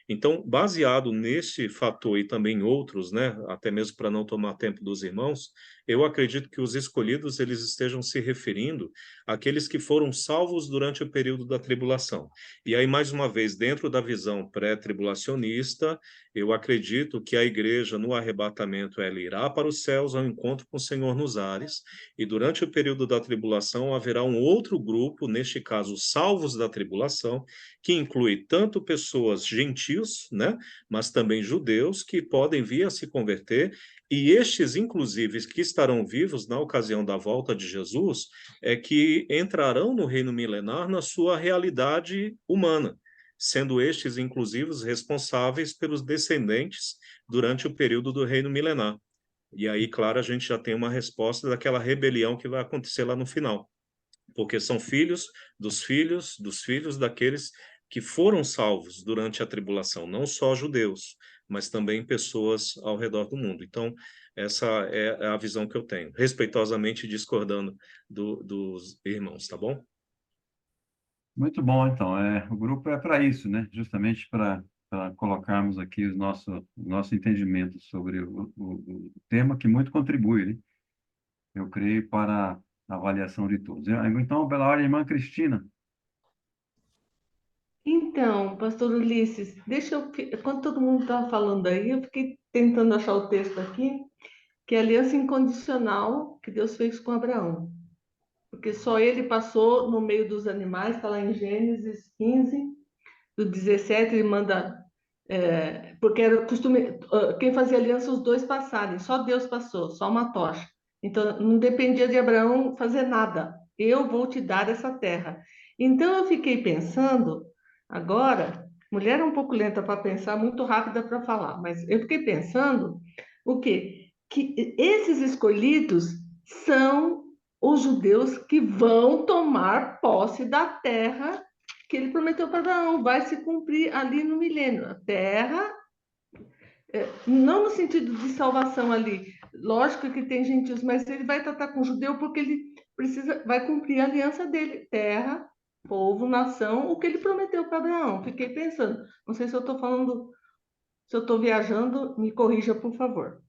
Então, baseado nesse fator e também em outros, né, até mesmo para não tomar tempo dos irmãos, eu acredito que os escolhidos eles estejam se referindo àqueles que foram salvos durante o período da tribulação. E aí, mais uma vez, dentro da visão pré-tribulacionista, eu acredito que a igreja, no arrebatamento, ela irá para os céus ao encontro com o Senhor nos ares, e durante o período da tribulação haverá um outro grupo, neste caso, salvos da tribulação, que inclui tanto pessoas gentios, né, mas também judeus, que podem vir a se converter, e estes, inclusive, que estarão vivos na ocasião da volta de Jesus, é que entrarão no reino milenar na sua realidade humana, sendo estes, inclusive, os responsáveis pelos descendentes durante o período do reino milenar. E aí, claro, a gente já tem uma resposta daquela rebelião que vai acontecer lá no final, porque são filhos dos filhos daqueles que foram salvos durante a tribulação, não só judeus, mas também pessoas ao redor do mundo. Então, essa é a visão que eu tenho, respeitosamente discordando dos irmãos, tá bom? Muito bom, então. O grupo é para isso, né? Justamente para colocarmos aqui o nosso entendimento sobre o tema, que muito contribui, né? Eu creio, para a avaliação de todos. Então, pela ordem, irmã Cristina. Então, pastor Ulisses, enquanto todo mundo estava falando aí, eu fiquei tentando achar o texto aqui, que é a aliança incondicional que Deus fez com Abraão. Porque só ele passou no meio dos animais, está lá em Gênesis 15, do 17, ele manda. Porque era costume, quem fazia aliança, os dois passarem, só Deus passou, só uma tocha. Então, não dependia de Abraão fazer nada. Eu vou te dar essa terra. Então, eu fiquei pensando, agora, mulher é um pouco lenta para pensar, muito rápida para falar, mas eu fiquei pensando o quê? Que esses escolhidos são os judeus que vão tomar posse da terra que ele prometeu para Abraão, vai se cumprir ali no milênio. A terra, não no sentido de salvação ali, lógico que tem gentios, mas ele vai tratar com o judeu porque ele vai cumprir a aliança dele, terra, povo, nação, o que ele prometeu para Abraão. Fiquei pensando, não sei se eu estou falando, se eu estou viajando, me corrija, por favor.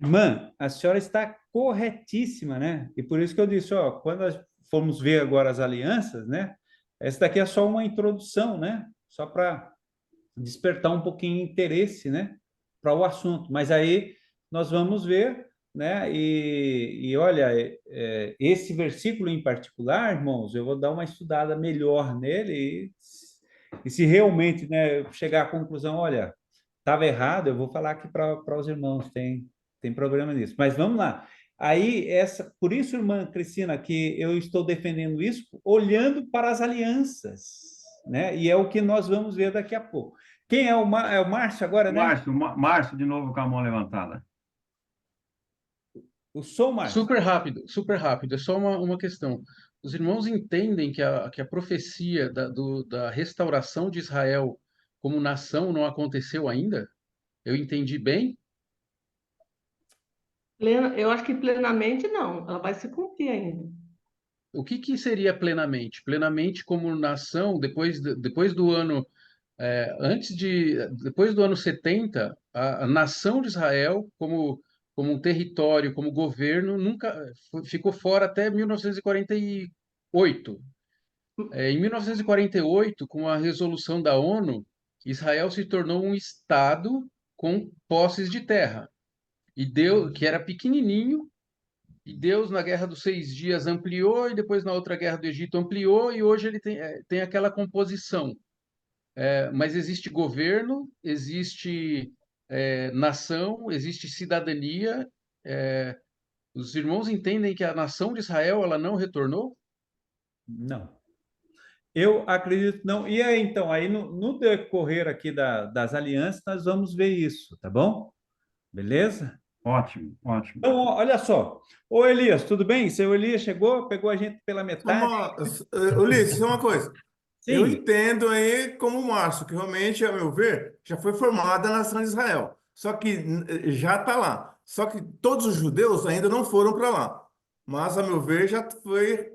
Irmã, a senhora está corretíssima, né? E por isso que eu disse, ó, quando nós formos ver agora as alianças, né? Essa daqui é só uma introdução, né? Só para despertar um pouquinho de interesse, né? Para o assunto. Mas aí nós vamos ver, né? E olha, esse versículo em particular, irmãos, eu vou dar uma estudada melhor nele e se realmente, né, chegar à conclusão, olha, estava errado, eu vou falar aqui para os irmãos, tem problema nisso. Mas vamos lá. Aí, por isso, irmã Cristina, que eu estou defendendo isso, olhando para as alianças, né? E é o que nós vamos ver daqui a pouco. Quem é o Márcio agora, né? Márcio, de novo com a mão levantada. O som, Márcio. Super rápido. É só uma questão. Os irmãos entendem que a profecia da restauração de Israel como nação não aconteceu ainda? Eu entendi bem? Eu acho que plenamente não, ela vai se cumprir ainda. O que seria plenamente? Plenamente como nação, depois do ano, depois do ano 70, a nação de Israel, como um território, como governo, nunca ficou fora até 1948. Em 1948, com a resolução da ONU, Israel se tornou um estado com posses de terra. E Deus, que era pequenininho, e Deus, na Guerra dos 6 Dias, ampliou, e depois, na outra Guerra do Egito, ampliou, e hoje ele tem aquela composição. Mas existe governo, existe nação, existe cidadania. Os irmãos entendem que a nação de Israel ela não retornou? Não. Eu acredito não. E aí, então, aí no decorrer aqui das alianças, nós vamos ver isso, tá bom? Beleza? Ótimo, ótimo. Então, olha só. Ô, Elias, tudo bem? Seu Elias chegou, pegou a gente pela metade. Ulisses, só uma coisa. Eu Sim. entendo aí como o Márcio, que realmente, a meu ver, já foi formada a nação de Israel. Só que já está lá. Só que todos os judeus ainda não foram para lá. Mas, a meu ver, já foi.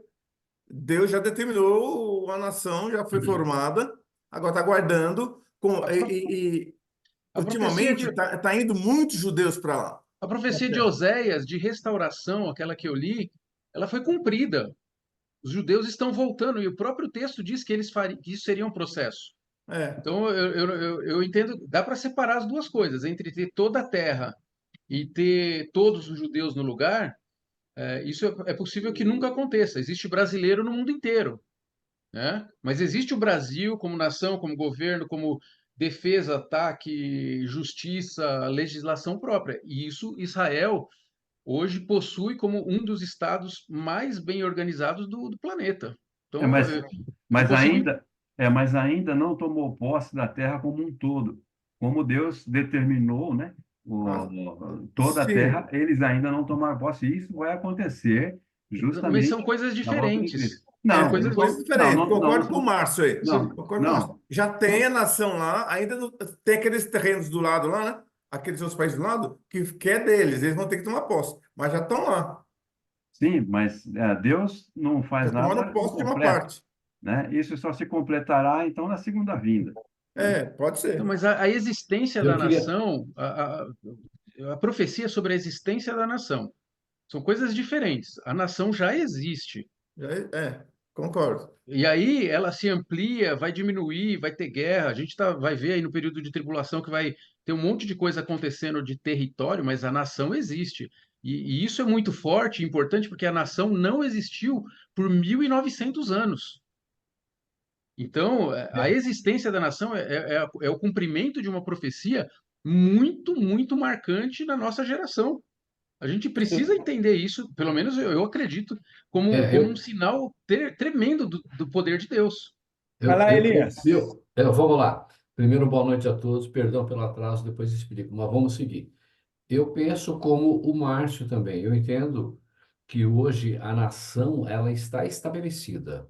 Deus já determinou a nação, já foi formada. Agora está aguardando. A, pro- a profecia Ultimamente, de, tá indo muitos judeus para lá. a profecia de Oséias, de restauração, aquela que eu li, ela foi cumprida. Os judeus estão voltando, e o próprio texto diz que que isso seria um processo. É, Então, eu entendo, dá para separar as duas coisas, entre ter toda a terra e ter todos os judeus no lugar. Isso é possível que nunca aconteça. Existe brasileiro no mundo inteiro, né? Mas existe o Brasil como nação, como governo, como defesa, ataque, justiça, legislação própria. E isso Israel hoje possui como um dos estados mais bem organizados do planeta. É, Então, mas, eu mas consigo. ainda, mas ainda não tomou posse da terra como um todo. Como Deus determinou, né? ah, Toda a terra, sim, eles ainda não tomaram posse. E isso vai acontecer Mas justamente são coisas na volta de diferentes. Cristo. São Não, são não coisas. coisas são, não, diferentes. não, não, não Concordo com o são, Márcio aí. não, Concordo com o Márcio. não. Já tem a nação lá, ainda tem aqueles terrenos do lado lá, né? Aqueles outros países do lado, que é deles, eles vão ter que tomar posse. Mas já estão lá. Sim, mas Deus não Já faz tomaram nada posse de uma incompleto, parte. né? Isso só se completará, então, na segunda vinda, né? É, pode Então, ser. mas a existência Eu da queria. nação, a profecia sobre a existência da nação, são coisas diferentes. A nação já existe. Concordo. E aí ela se amplia, vai diminuir, vai ter guerra. A gente vai ver aí no período de tribulação que vai ter um monte de coisa acontecendo de território, mas a nação existe. E isso é muito forte e importante porque a nação não existiu por 1.900 anos. Então, a existência da nação é o cumprimento de uma profecia muito, muito marcante na nossa geração. A gente precisa entender isso, pelo menos eu acredito, É, como um sinal tremendo do poder de Deus. Vai lá, Elias. Vamos lá. Primeiro, boa noite a todos. Perdão pelo atraso, depois explico, mas vamos seguir. Eu penso como o Márcio também. Eu entendo que hoje a nação ela está estabelecida.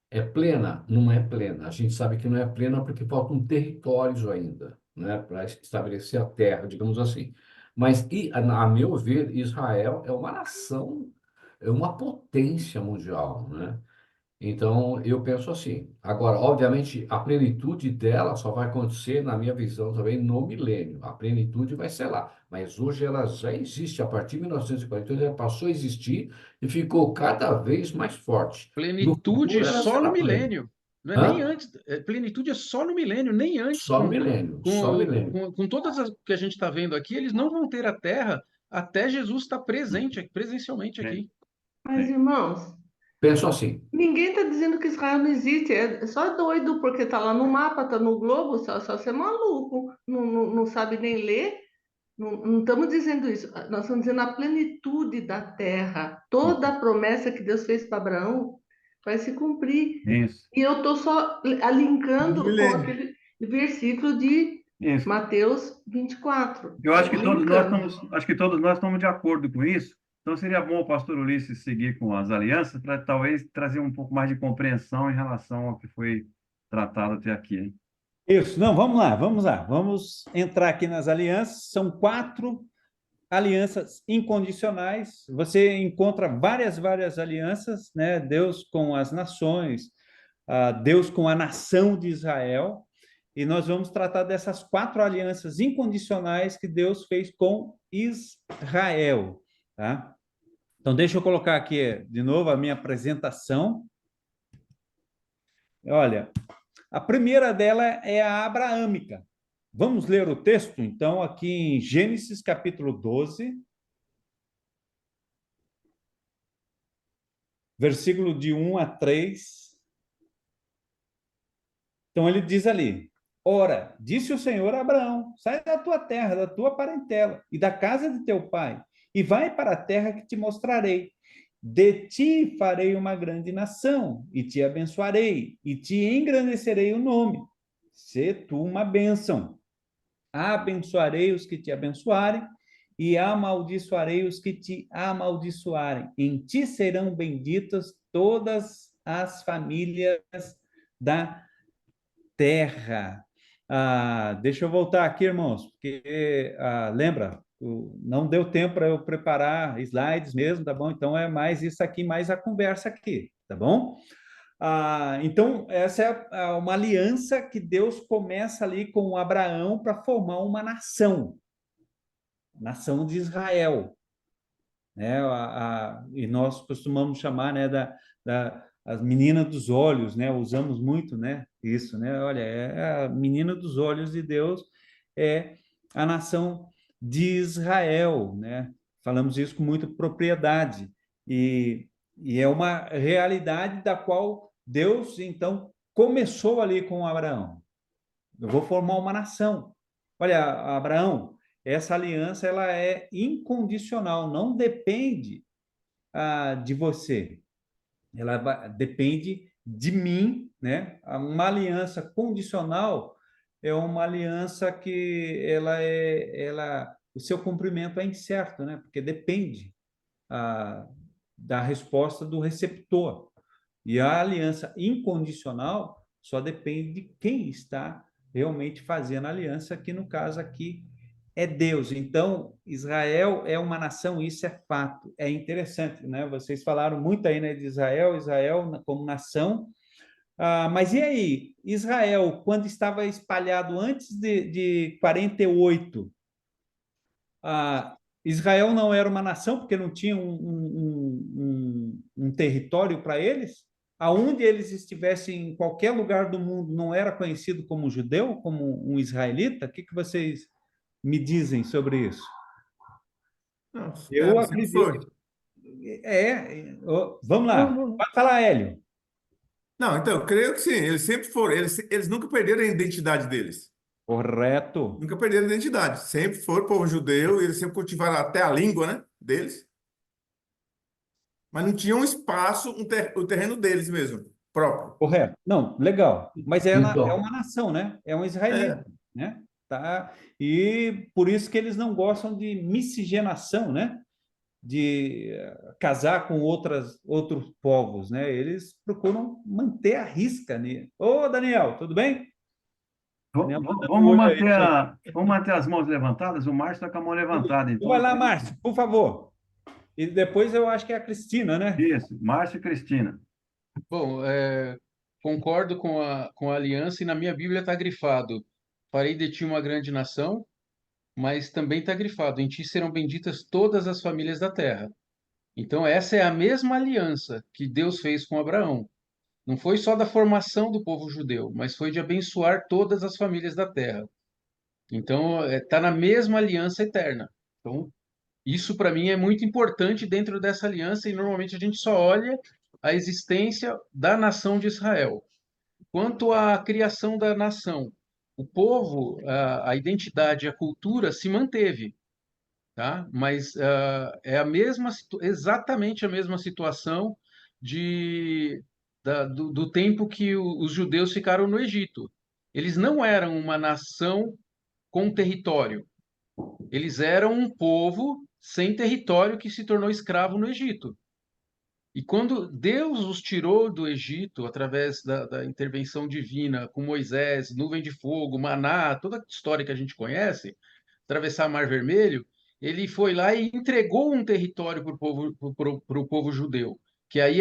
É plena? Não é plena. A gente sabe que não é plena porque faltam territórios ainda, né, para estabelecer a terra, digamos assim. Mas, a meu ver, Israel é uma nação, é uma potência mundial, né? Então, eu penso assim. Agora, obviamente, a plenitude dela só vai acontecer, na minha visão também, no milênio. A plenitude vai ser lá. Mas hoje ela já existe. A partir de 1948, ela passou a existir e ficou cada vez mais forte. No Plenitude futuro, ela só no será plena. milênio. Não é nem Hã? antes. Plenitude é só no milênio, nem antes. Só no milênio. Só no milênio. Com todas as que a gente está vendo aqui, eles não vão ter a terra até Jesus estar presente, presencialmente É, aqui. Mas, é. irmãos, Penso assim. ninguém está dizendo que Israel não existe. É só doido porque está lá no mapa, está no globo, só ser maluco. Não sabe nem ler. Não estamos dizendo isso. Nós estamos dizendo a plenitude da terra. Toda a promessa que Deus fez para Abraão vai se cumprir. Isso, E eu estou só linkando com Milênio. aquele versículo de isso. Mateus 24. Eu acho que Estou todos nós linkando. estamos, acho que todos nós estamos de acordo com isso. Então seria bom o pastor Ulisses seguir com as alianças para talvez trazer um pouco mais de compreensão em relação ao que foi tratado até aqui, hein? Isso, não, vamos lá, vamos lá. Vamos entrar aqui nas alianças. São 4 alianças incondicionais. Você encontra várias alianças, né? Deus com as nações, Deus com a nação de Israel. E nós vamos tratar dessas 4 alianças incondicionais que Deus fez com Israel, tá? Então, deixa eu colocar aqui de novo a minha apresentação. Olha, a primeira dela é a abraâmica. Vamos ler o texto, então, aqui em Gênesis capítulo 12, versículo de 1 a 3. Então, ele diz ali: Ora, disse o Senhor a Abraão: sai da tua terra, da tua parentela e da casa de teu pai, e vai para a terra que te mostrarei. De ti farei uma grande nação, e te abençoarei, e te engrandecerei o nome. Sê tu uma bênção. Abençoarei os que te abençoarem, e amaldiçoarei os que te amaldiçoarem. Em ti serão benditas todas as famílias da terra. Deixa eu voltar aqui, irmãos, porque lembra, não deu tempo para eu preparar slides mesmo, tá bom? Então é mais isso aqui, mais a conversa aqui, tá bom? Então, essa é uma aliança que Deus começa ali com Abraão para formar uma nação de Israel, né? E nós costumamos chamar, né, as meninas dos olhos, né? Usamos muito, né? Isso, né? Olha, é a menina dos olhos de Deus é a nação de Israel, né? Falamos isso com muita propriedade e é uma realidade da qual Deus então começou ali com Abraão. Eu vou formar uma nação. Olha, Abraão, essa aliança ela é incondicional, não depende de você. Ela depende de mim, né? Uma aliança condicional é uma aliança que o seu cumprimento é incerto, né? Porque depende da resposta do receptor. E a aliança incondicional só depende de quem está realmente fazendo a aliança, que no caso aqui é Deus. Então, Israel é uma nação, isso é fato. É interessante, né? Vocês falaram muito aí, né, de Israel como nação. Mas e aí, Israel, quando estava espalhado antes de 48, Israel não era uma nação, porque não tinha um território para eles? Aonde eles estivessem, em qualquer lugar do mundo, não era conhecido como judeu, como um israelita? O que vocês me dizem sobre isso? Não, Eu sempre acredito. foi. Vamos lá. Pode falar, Hélio. Não, então, eu creio que sim, eles sempre foram, eles nunca perderam a identidade deles. Correto. Nunca perderam a identidade. Sempre foram povo judeu, e eles sempre cultivaram até a língua, né, deles, mas não tinham um espaço, o terreno deles mesmo, próprio. Correto. Não, legal. Mas é Então, uma nação, né? É um israelita, É, né? Tá? E por isso que eles não gostam de miscigenação, né? De casar com outros povos, né? Eles procuram manter a risca, né? Ô, Daniel, tudo bem? Daniel tá dando um Vamos olho aí. vamos manter as mãos levantadas? O Márcio está com a mão levantada, Então então vai lá, Márcio, por favor. E depois eu acho que é a Cristina, né? isso, Márcio e Cristina. Bom, concordo com a aliança e na minha Bíblia está grifado: farei de ti uma grande nação, mas também está grifado: em ti serão benditas todas as famílias da terra. Então, essa é a mesma aliança que Deus fez com Abraão. Não foi só da formação do povo judeu, mas foi de abençoar todas as famílias da terra. Então, está na mesma aliança eterna. Então, isso para mim é muito importante dentro dessa aliança e normalmente a gente só olha a existência da nação de Israel. Quanto à criação da nação, o povo, a identidade, a cultura se manteve, tá? Mas é exatamente a mesma situação do tempo que os judeus ficaram no Egito. Eles não eram uma nação com território. Eles eram um povo sem território que se tornou escravo no Egito. E quando Deus os tirou do Egito, através da intervenção divina, com Moisés, nuvem de fogo, maná, toda a história que a gente conhece, atravessar o Mar Vermelho, ele foi lá e entregou um território para o povo judeu, que aí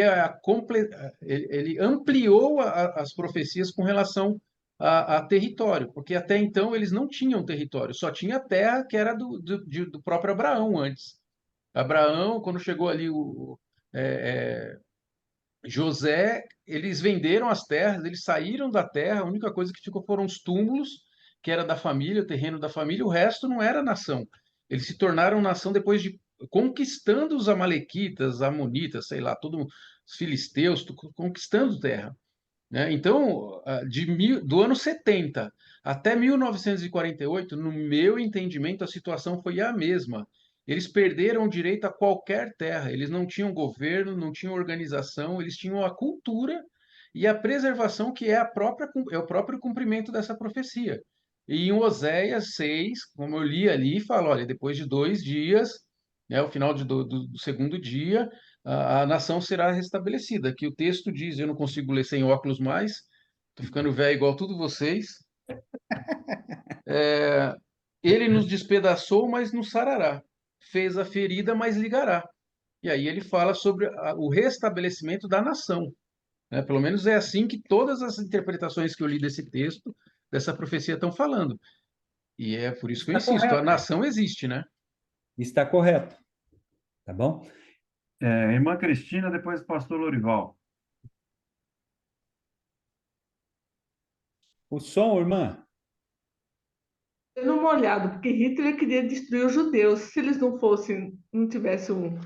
ele ampliou as profecias com relação a território, porque até então eles não tinham território, só tinha terra que era do próprio Abraão antes. Abraão, quando chegou ali é, José, eles venderam as terras, eles saíram da terra, a única coisa que ficou foram os túmulos, que era da família, o terreno da família, o resto não era nação. Eles se tornaram nação depois de conquistando os amalequitas, amonitas, sei lá, todos os filisteus, conquistando terra, né? Então, do ano 70 até 1948, no meu entendimento, a situação foi a mesma. Eles perderam o direito a qualquer terra, eles não tinham governo, não tinham organização, eles tinham a cultura e a preservação, que é o próprio cumprimento dessa profecia. E em Oséias 6, como eu li ali, fala: olha, depois de 2 dias, né, o final do segundo dia, a nação será restabelecida. Aqui o texto diz, eu não consigo ler sem óculos mais, estou ficando velho igual todos vocês. Ele nos despedaçou, mas nos sarará. Fez a ferida, mas ligará. E aí ele fala sobre o restabelecimento da nação, né? Pelo menos é assim que todas as interpretações que eu li desse texto, dessa profecia, estão falando. E é por isso que eu Está insisto, a correto. nação existe, né? Está correto. Tá bom? Irmã Cristina, depois o pastor Lorival. O som, irmã? Dando uma olhada, porque Hitler queria destruir os judeus. Se eles não fossem, não tivessem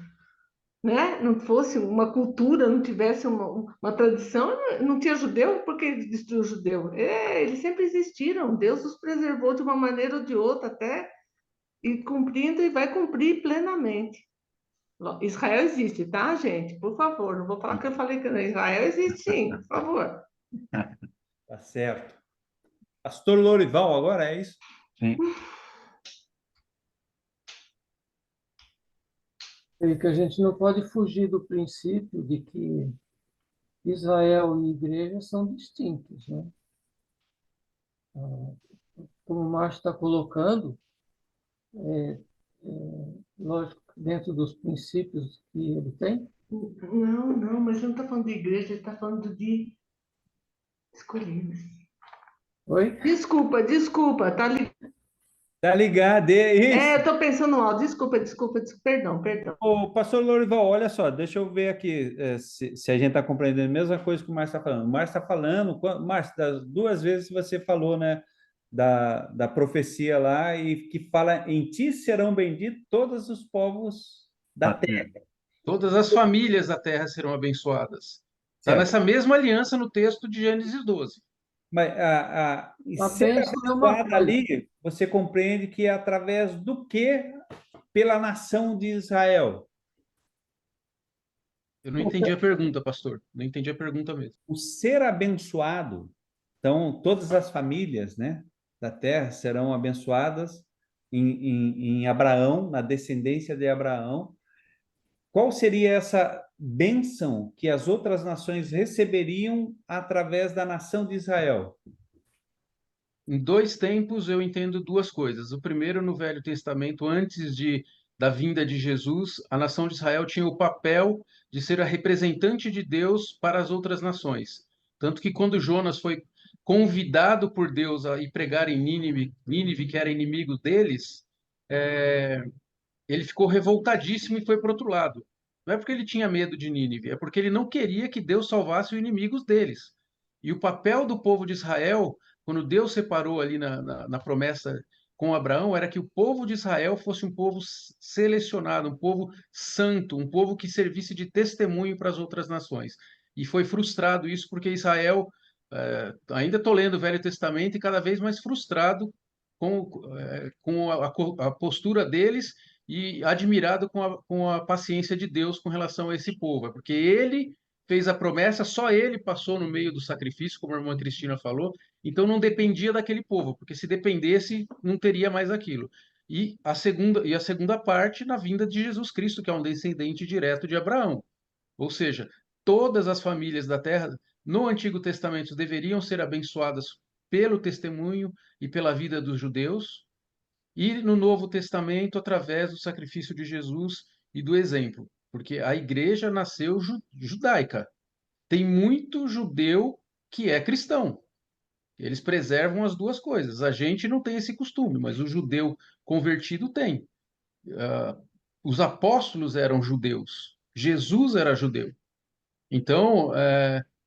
né? Não fosse uma cultura, não tivesse uma tradição, não tinha judeu, por que ele destruiu o judeu? Eles sempre existiram, Deus os preservou de uma maneira ou de outra, até ir cumprindo e vai cumprir plenamente. Israel existe, tá, gente? Por favor, não vou falar que eu falei que não. Israel existe sim, por favor. Tá certo. Pastor Lorival, agora é isso? Sim. E que a gente não pode fugir do princípio de que Israel e igreja são distintos, né? Como o Márcio está colocando, lógico, dentro dos princípios que ele tem. Não, mas ele não está falando de igreja, ele está falando de escolhidos. Oi? Desculpa, tá ligado? Tá ligado, é isso. Eu estou pensando mal, desculpa, perdão. Ô, pastor Lorival, olha só, deixa eu ver aqui se a gente está compreendendo a mesma coisa que o Márcio está falando. O Márcio está falando, Márcio, das duas vezes você falou, né, da profecia lá, e que fala, em ti serão benditos todos os povos da terra. Todas as famílias da terra serão abençoadas. Está Certo. nessa mesma aliança no texto de Gênesis 12. Mas A ser bênção é uma abençoado coisa. ali, você compreende que é através do quê? Pela nação de Israel. Eu não entendi a pergunta, pastor. Não entendi a pergunta mesmo. O ser abençoado, então todas as famílias, né, da terra serão abençoadas em Abraão, na descendência de Abraão. Qual seria essa bênção que as outras nações receberiam através da nação de Israel? Em dois tempos eu entendo duas coisas. O primeiro, no Velho Testamento, da vinda de Jesus, a nação de Israel tinha o papel de ser a representante de Deus para as outras nações. Tanto que quando Jonas foi convidado por Deus a ir pregar em Nínive, que era inimigo deles, ele ficou revoltadíssimo e foi para o outro lado. Não é porque ele tinha medo de Nínive, é porque ele não queria que Deus salvasse os inimigos deles. E o papel do povo de Israel, quando Deus separou ali na promessa com Abraão, era que o povo de Israel fosse um povo selecionado, um povo santo, um povo que servisse de testemunho para as outras nações. E foi frustrado isso porque Israel, ainda estou lendo o Velho Testamento, e cada vez mais frustrado com a postura deles e admirado com a paciência de Deus com relação a esse povo. É porque ele fez a promessa, só ele passou no meio do sacrifício, como a irmã Cristina falou, então não dependia daquele povo, porque se dependesse, não teria mais aquilo. E a segunda parte na vinda de Jesus Cristo, que é um descendente direto de Abraão. Ou seja, todas as famílias da terra no Antigo Testamento deveriam ser abençoadas pelo testemunho e pela vida dos judeus, e no Novo Testamento através do sacrifício de Jesus e do exemplo, porque a igreja nasceu judaica. Tem muito judeu que é cristão. Eles preservam as duas coisas. A gente não tem esse costume, mas o judeu convertido tem. Os apóstolos eram judeus. Jesus era judeu. Então,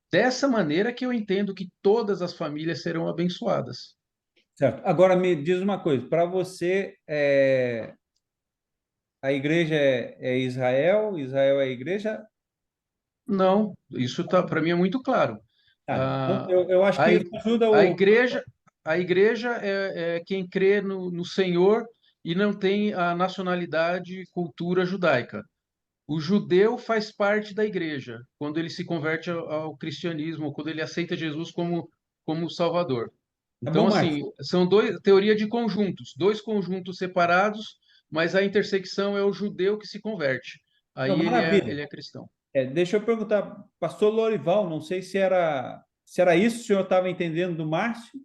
dessa maneira que eu entendo que todas as famílias serão abençoadas. Certo. Agora me diz uma coisa, para você, a igreja é Israel, Israel é a igreja? Não, isso para mim é muito claro. Então, Ah, eu acho que a, isso ajuda a o... igreja, a igreja é quem crê no Senhor e não tem a nacionalidade e cultura judaica. O judeu faz parte da igreja quando ele se converte ao cristianismo, quando ele aceita Jesus como Salvador. Tá Então, bom, assim, Márcio? são teoria de conjuntos, dois conjuntos separados, mas a intersecção é o judeu que se converte. Não, Aí maravilha. ele é cristão. Deixa eu perguntar, pastor Lorival, não sei se era isso que o senhor estava entendendo do Márcio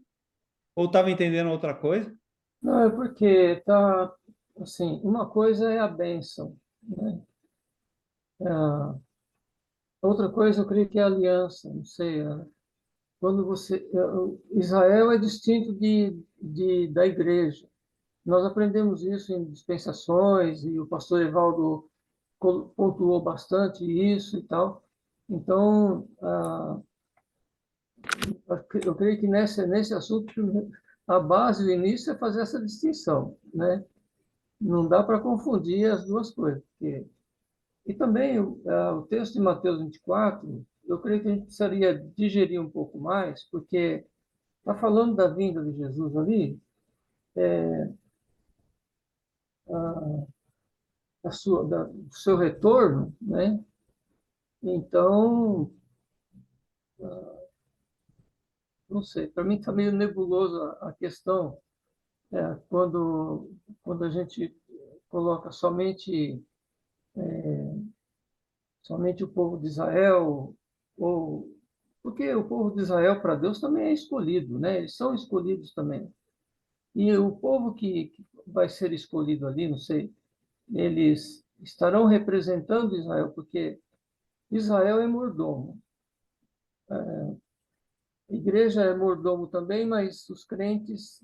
ou estava entendendo outra coisa? Não, é porque tá assim, uma coisa é a bênção, né? Ah, outra coisa eu creio que é a aliança, não sei, quando Israel é distinto da igreja. Nós aprendemos isso em dispensações e o pastor Evaldo pontuou bastante isso e tal. Então, eu creio que nesse assunto a base, o início é fazer essa distinção, né? Não dá para confundir as duas coisas. E também o texto de Mateus 24, eu creio que a gente precisaria digerir um pouco mais, porque está falando da vinda de Jesus ali, do seu retorno, né? Então, não sei, para mim está meio nebuloso a questão, quando a gente coloca somente o povo de Israel, ou porque o povo de Israel para Deus também é escolhido, né? Eles são escolhidos também. E o povo que vai ser escolhido ali, não sei, eles estarão representando Israel, porque Israel é mordomo. A igreja é mordomo também, mas os crentes,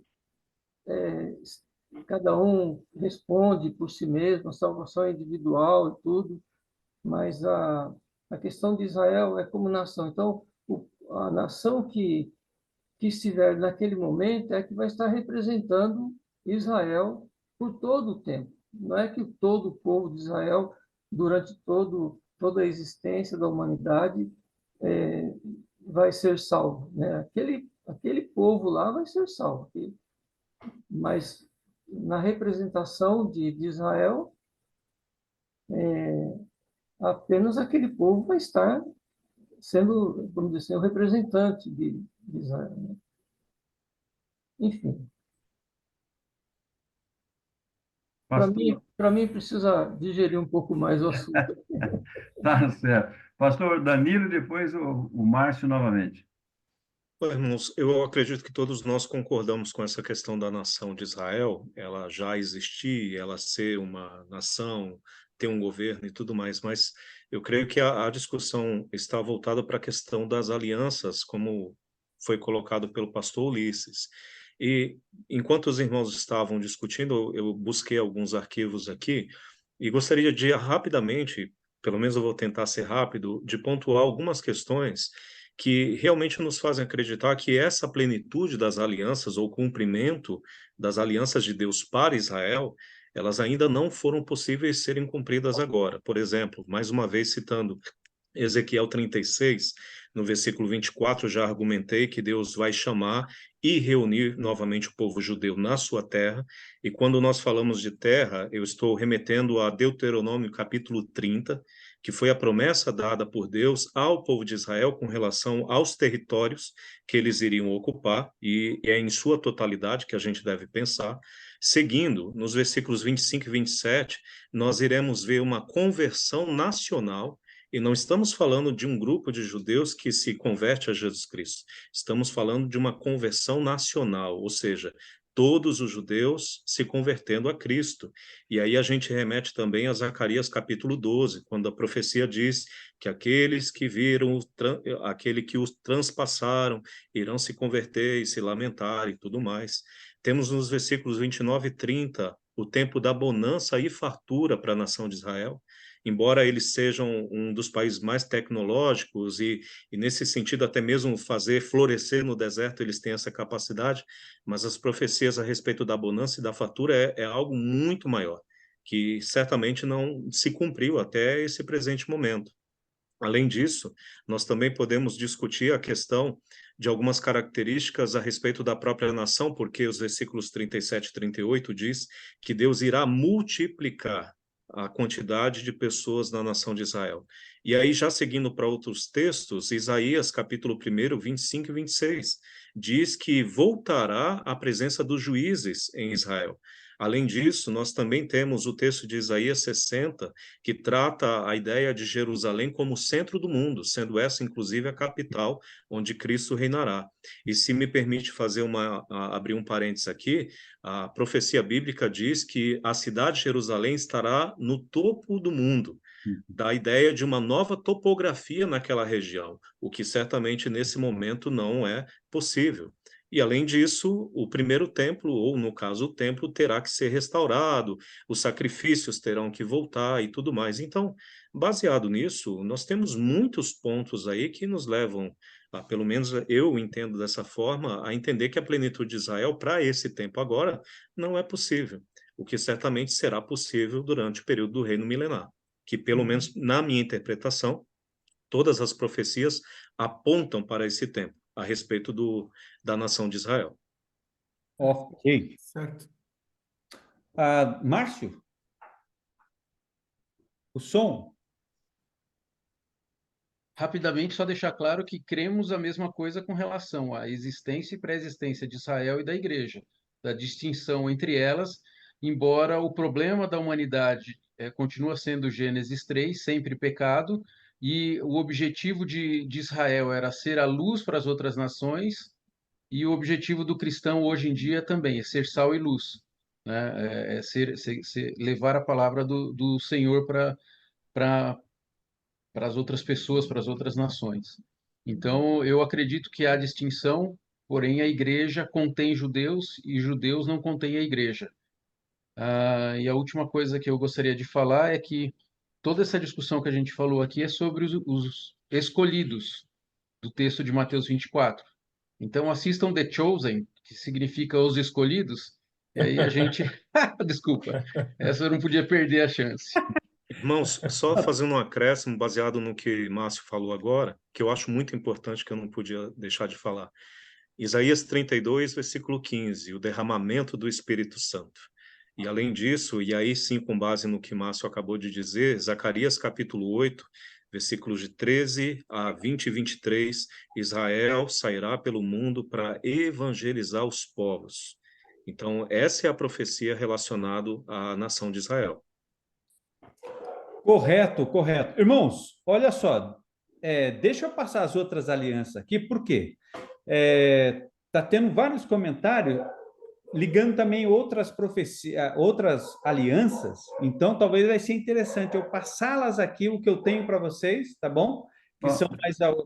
cada um responde por si mesmo, a salvação é individual e tudo, mas a questão de Israel é como nação. Então, a nação que estiver naquele momento é que vai estar representando Israel por todo o tempo. Não é que todo o povo de Israel, durante toda a existência da humanidade, é, vai ser salvo, né? Aquele povo lá vai ser salvo, mas na representação de Israel, apenas aquele povo vai estar sendo, vamos dizer assim, o representante de Israel, né? Enfim, Pastor, para mim precisa digerir um pouco mais o assunto. tá certo. Pastor Danilo e depois o Márcio novamente. Bom, irmãos, eu acredito que todos nós concordamos com essa questão da nação de Israel, ela já existir, ela ser uma nação, ter um governo e tudo mais, mas eu creio que a discussão está voltada para a questão das alianças, como foi colocado pelo pastor Ulisses. E enquanto os irmãos estavam discutindo, eu busquei alguns arquivos aqui e gostaria de rapidamente, pelo menos eu vou tentar ser rápido, de pontuar algumas questões que realmente nos fazem acreditar que essa plenitude das alianças ou cumprimento das alianças de Deus para Israel, elas ainda não foram possíveis serem cumpridas agora. Por exemplo, mais uma vez citando Ezequiel 36, no versículo 24, já argumentei que Deus vai chamar e reunir novamente o povo judeu na sua terra. E quando nós falamos de terra, eu estou remetendo a Deuteronômio capítulo 30, que foi a promessa dada por Deus ao povo de Israel com relação aos territórios que eles iriam ocupar, e é em sua totalidade que a gente deve pensar. Seguindo, nos versículos 25 e 27, nós iremos ver uma conversão nacional. E não estamos falando de um grupo de judeus que se converte a Jesus Cristo. Estamos falando de uma conversão nacional, ou seja, todos os judeus se convertendo a Cristo. E aí a gente remete também a Zacarias capítulo 12, quando a profecia diz que aqueles que viram, aquele que os transpassaram, irão se converter e se lamentar e tudo mais. Temos nos versículos 29 e 30 o tempo da bonança e fartura para a nação de Israel. Embora eles sejam um dos países mais tecnológicos e nesse sentido até mesmo fazer florescer no deserto, eles têm essa capacidade, mas as profecias a respeito da bonança e da fartura é algo muito maior, que certamente não se cumpriu até esse presente momento. Além disso, nós também podemos discutir a questão de algumas características a respeito da própria nação, porque os versículos 37 e 38 diz que Deus irá multiplicar a quantidade de pessoas na nação de Israel. E aí, já seguindo para outros textos, Isaías, capítulo 1, 25 e 26, diz que voltará a presença dos juízes em Israel. Além disso, nós também temos o texto de Isaías 60, que trata a ideia de Jerusalém como centro do mundo, sendo essa, inclusive, a capital onde Cristo reinará. E se me permite fazer abrir um parênteses aqui, a profecia bíblica diz que a cidade de Jerusalém estará no topo do mundo, da ideia de uma nova topografia naquela região, o que certamente nesse momento não é possível. E, além disso, o primeiro templo, ou no caso o templo, terá que ser restaurado, os sacrifícios terão que voltar e tudo mais. Então, baseado nisso, nós temos muitos pontos aí que nos levam, pelo menos eu entendo dessa forma, a entender que a plenitude de Israel, para esse tempo agora, não é possível, o que certamente será possível durante o período do reino milenar, que, pelo menos na minha interpretação, todas as profecias apontam para esse tempo, a respeito da nação de Israel. Ok. Certo. Márcio, o som. Rapidamente, só deixar claro que cremos a mesma coisa com relação à existência e pré-existência de Israel e da Igreja, da distinção entre elas, embora o problema da humanidade continua sendo Gênesis 3, sempre pecado, e o objetivo de Israel era ser a luz para as outras nações, e o objetivo do cristão hoje em dia também é ser sal e luz, né? Levar a palavra do Senhor para as outras pessoas, para as outras nações. Então, eu acredito que há distinção, porém a igreja contém judeus e judeus não contêm a igreja. E a última coisa que eu gostaria de falar é que toda essa discussão que a gente falou aqui é sobre os escolhidos do texto de Mateus 24. Então, assistam The Chosen, que significa os escolhidos, e aí a gente... Desculpa, essa eu não podia perder a chance. Irmãos, só fazendo um acréscimo baseado no que Márcio falou agora, que eu acho muito importante, que eu não podia deixar de falar. Isaías 32, versículo 15, o derramamento do Espírito Santo. E além disso, e aí sim com base no que Márcio acabou de dizer, Zacarias capítulo 8, versículos de 13 a 20 e 23, Israel sairá pelo mundo para evangelizar os povos. Então, essa é a profecia relacionada à nação de Israel. Correto, correto. Irmãos, olha só, deixa eu passar as outras alianças aqui, por quê? Está tendo vários comentários ligando também outras profecias, outras alianças, então talvez vai ser interessante eu passá-las aqui, o que eu tenho para vocês, tá bom? Que são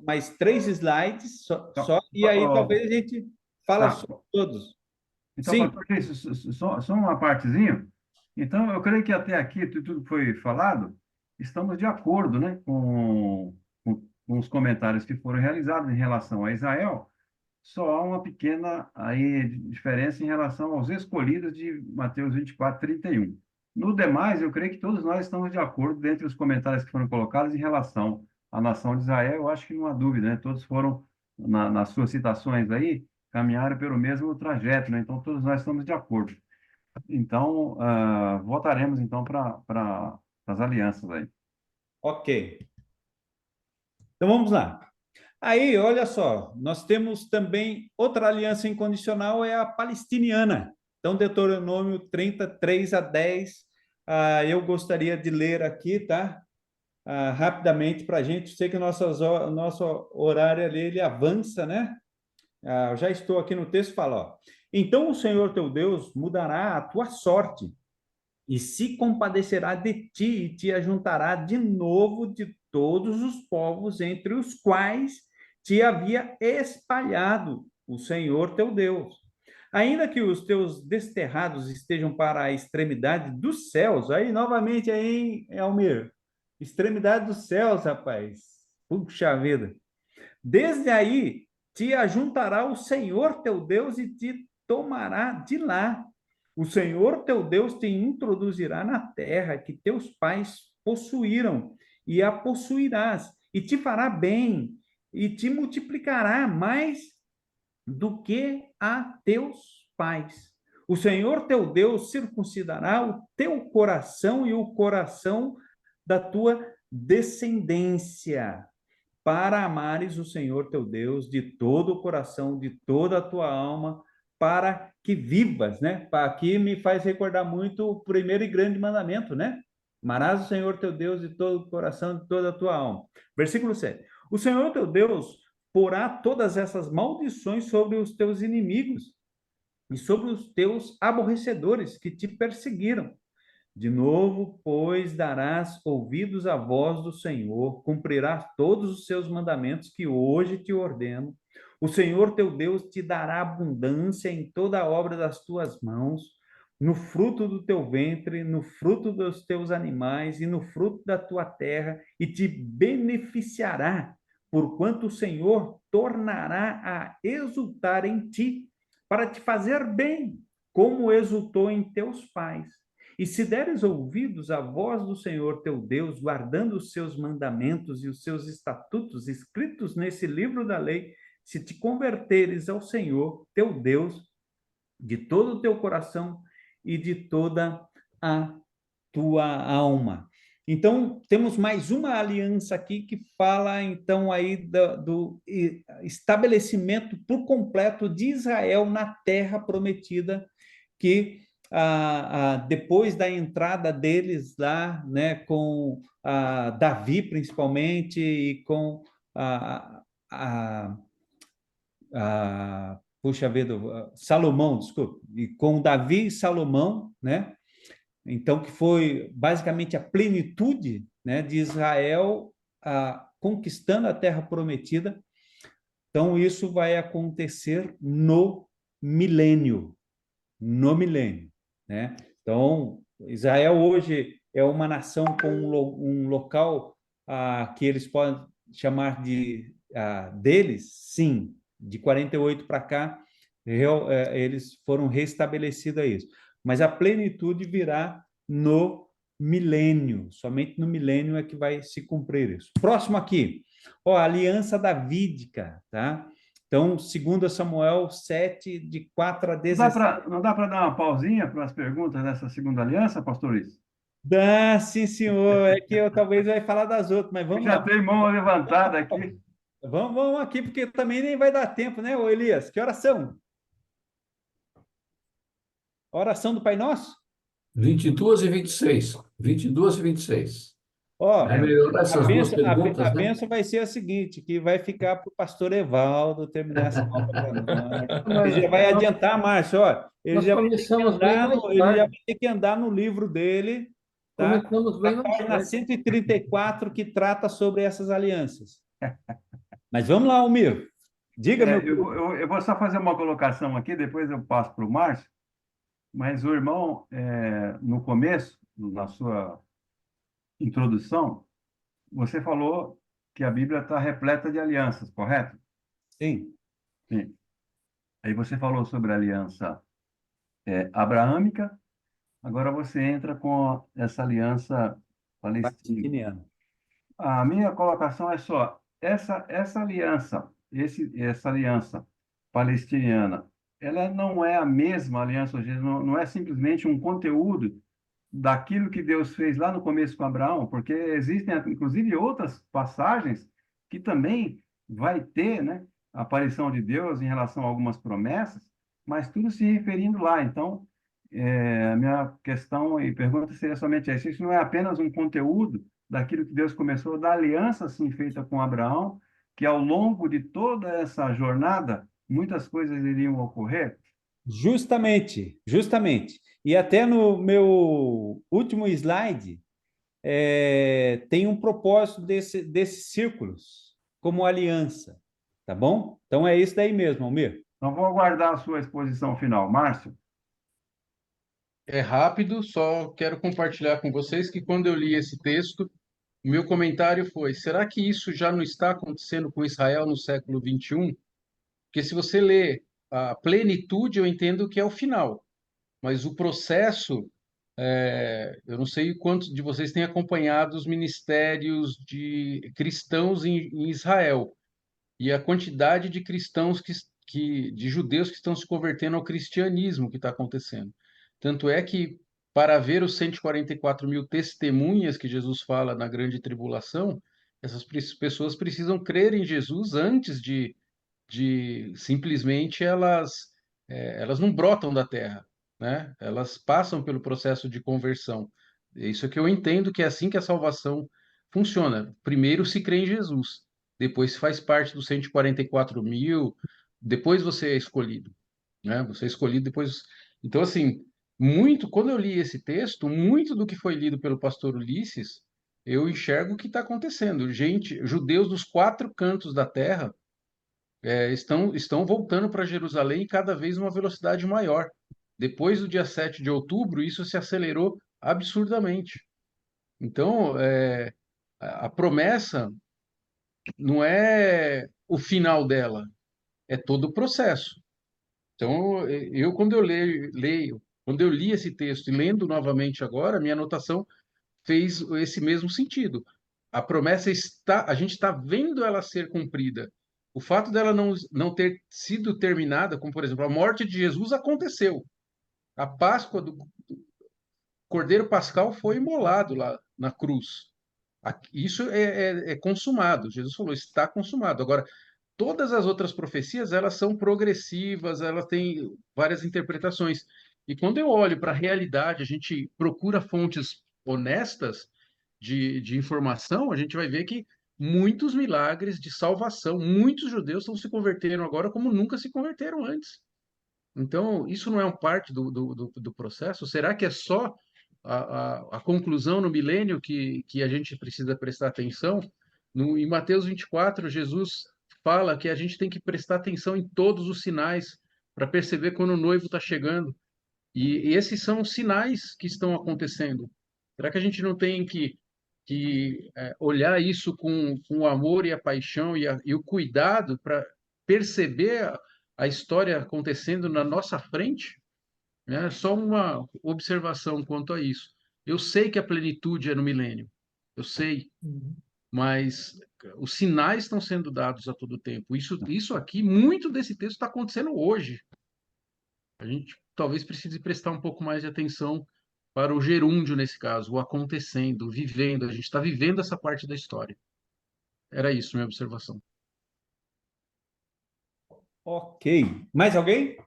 mais 3 slides só, e aí talvez a gente fala sobre todos. Então, Sim. só uma partezinha. Então, eu creio que até aqui, tudo que foi falado, estamos de acordo, né, com os comentários que foram realizados em relação a Israel. Só há uma pequena aí diferença em relação aos escolhidos de Mateus 24, 31. No demais, eu creio que todos nós estamos de acordo dentre os comentários que foram colocados em relação à nação de Israel. Eu acho que não há dúvida, né? Todos foram, nas suas citações aí, caminharam pelo mesmo trajeto, né? Então, todos nós estamos de acordo. Então, votaremos, então, para as alianças aí. Ok. Então, vamos lá. Aí, olha só, nós temos também outra aliança incondicional, é a palestiniana. Então, Deuteronômio 33 a 10, eu gostaria de ler aqui, tá? Rapidamente para a gente. Sei que o nosso horário ali, ele avança, né? Eu já estou aqui no texto, fala, ó. Então, o Senhor teu Deus mudará a tua sorte e se compadecerá de ti e te ajuntará de novo de todos os povos entre os quais te havia espalhado o Senhor teu Deus. Ainda que os teus desterrados estejam para a extremidade dos céus, aí novamente aí, Elmir, extremidade dos céus, rapaz. Puxa vida. Desde aí te ajuntará o Senhor teu Deus e te tomará de lá. O Senhor teu Deus te introduzirá na terra que teus pais possuíram, e a possuirás, e te fará bem, e te multiplicará mais do que a teus pais. O Senhor teu Deus circuncidará o teu coração e o coração da tua descendência, para amares o Senhor teu Deus de todo o coração, de toda a tua alma, para que vivas, né? Aqui me faz recordar muito o primeiro e grande mandamento, né? Amarás o Senhor teu Deus de todo o coração, de toda a tua alma. Versículo 7. O Senhor teu Deus porá todas essas maldições sobre os teus inimigos e sobre os teus aborrecedores que te perseguiram. De novo, pois, darás ouvidos à voz do Senhor, cumprirás todos os seus mandamentos que hoje te ordeno. O Senhor teu Deus te dará abundância em toda a obra das tuas mãos, no fruto do teu ventre, no fruto dos teus animais e no fruto da tua terra, e te beneficiará, porquanto o Senhor tornará a exultar em ti, para te fazer bem, como exultou em teus pais. E se deres ouvidos à voz do Senhor teu Deus, guardando os seus mandamentos e os seus estatutos escritos nesse livro da lei, se te converteres ao Senhor teu Deus de todo o teu coração e de toda a tua alma. Então, temos mais uma aliança aqui que fala, então, aí do estabelecimento por completo de Israel na terra prometida, que depois da entrada deles lá, né, com Davi principalmente e com puxa vida, Salomão, desculpa, e com Davi e Salomão, né? Então, que foi basicamente a plenitude, né, de Israel conquistando a terra prometida. Então, isso vai acontecer no milênio, né? Então, Israel hoje é uma nação com um local que eles podem chamar de deles, sim, de 48 para cá, eles foram restabelecidos a isso. Mas a plenitude virá no milênio, somente no milênio é que vai se cumprir isso. Próximo aqui, a aliança davídica, tá? Então, 2 Samuel 7, de 4 a 16. Não dá para dar uma pausinha para as perguntas dessa segunda aliança, pastor Luiz? Dá, sim, senhor. É que eu talvez vai falar das outras, mas vamos Já lá. tem mão levantada aqui. Vamos aqui, porque também nem vai dar tempo, né, ô Elias? Que horas são? A oração do Pai Nosso? 22 e 26. 22 e 26. Ó, É melhor essas duas perguntas, a né? bênção vai ser a seguinte, que vai ficar para o pastor Evaldo terminar essa aula para nós. Ele já vai adiantar, Márcio, ó. Ele Nós já vai ter que começamos bem andar mais ele já tarde. vai ter que andar no livro dele, tá? Começamos bem Na mais página tarde. 134, que trata sobre essas alianças. Mas vamos lá, Almir. Diga, meu querido. Eu vou só fazer uma colocação aqui, depois eu passo para o Márcio. Mas o irmão, no começo, na sua introdução, você falou que a Bíblia está repleta de alianças, correto? Sim. Sim. Aí você falou sobre a aliança abraâmica, agora você entra com essa aliança palestina. Palestiniano. A minha colocação é só, essa aliança, essa aliança palestiniana, ela não é a mesma aliança, ou seja, não é simplesmente um conteúdo daquilo que Deus fez lá no começo com Abraão, porque existem, inclusive, outras passagens que também vai ter, né, a aparição de Deus em relação a algumas promessas, mas tudo se referindo lá. Então, a minha questão e pergunta seria somente essa: isso não é apenas um conteúdo daquilo que Deus começou, da aliança assim feita com Abraão, que ao longo de toda essa jornada, muitas coisas iriam ocorrer? Justamente, justamente. E até no meu último slide, tem um propósito desses círculos, como aliança, tá bom? Então é isso daí mesmo, Almir. Então, vou aguardar a sua exposição final. Márcio? É rápido, só quero compartilhar com vocês que quando eu li esse texto, o meu comentário foi: será que isso já não está acontecendo com Israel no século 21? Porque se você lê a plenitude, eu entendo que é o final, mas o processo, eu não sei quantos de vocês têm acompanhado os ministérios de cristãos em Israel e a quantidade de cristãos de judeus que estão se convertendo ao cristianismo que está acontecendo. Tanto é que, para ver os 144 mil testemunhas que Jesus fala na grande tribulação, essas pessoas precisam crer em Jesus antes de simplesmente elas elas não brotam da terra, né? Elas passam pelo processo de conversão. Isso é que eu entendo que é assim que a salvação funciona. Primeiro se crê em Jesus, depois se faz parte dos 144 mil, depois você é escolhido, né? Você é escolhido depois. Então, assim, quando eu li esse texto, muito do que foi lido pelo pastor Ulisses, eu enxergo o que está acontecendo. Judeus dos 4 cantos da terra estão voltando para Jerusalém cada vez numa velocidade maior. Depois do dia 7 de outubro, isso se acelerou absurdamente. Então, a promessa não é o final dela, é todo o processo. Então, quando eu quando eu li esse texto e lendo novamente agora, minha anotação fez esse mesmo sentido. A promessa a gente está vendo ela ser cumprida. O fato dela não ter sido terminada, como por exemplo, a morte de Jesus aconteceu. A Páscoa do Cordeiro Pascal foi imolado lá na cruz. Isso é consumado. Jesus falou, está consumado. Agora, todas as outras profecias, elas são progressivas, elas têm várias interpretações. E quando eu olho para a realidade, a gente procura fontes honestas de informação, a gente vai ver que muitos milagres de salvação, muitos judeus estão se convertendo agora como nunca se converteram antes. Então, isso não é um parte do processo? Será que é só a conclusão no milênio que a gente precisa prestar atenção? Em Mateus 24, Jesus fala que a gente tem que prestar atenção em todos os sinais para perceber quando o noivo está chegando. E esses são os sinais que estão acontecendo. Será que a gente não tem que olhar isso com o amor e a paixão e o cuidado para perceber a história acontecendo na nossa frente? Né? Só uma observação quanto a isso. Eu sei que a plenitude é no milênio, eu sei, mas os sinais estão sendo dados a todo tempo. Isso aqui, muito desse texto está acontecendo hoje. A gente talvez precise prestar um pouco mais de atenção para o gerúndio nesse caso, o acontecendo, o vivendo. A gente está vivendo essa parte da história. Era isso, minha observação. Ok. Mais alguém?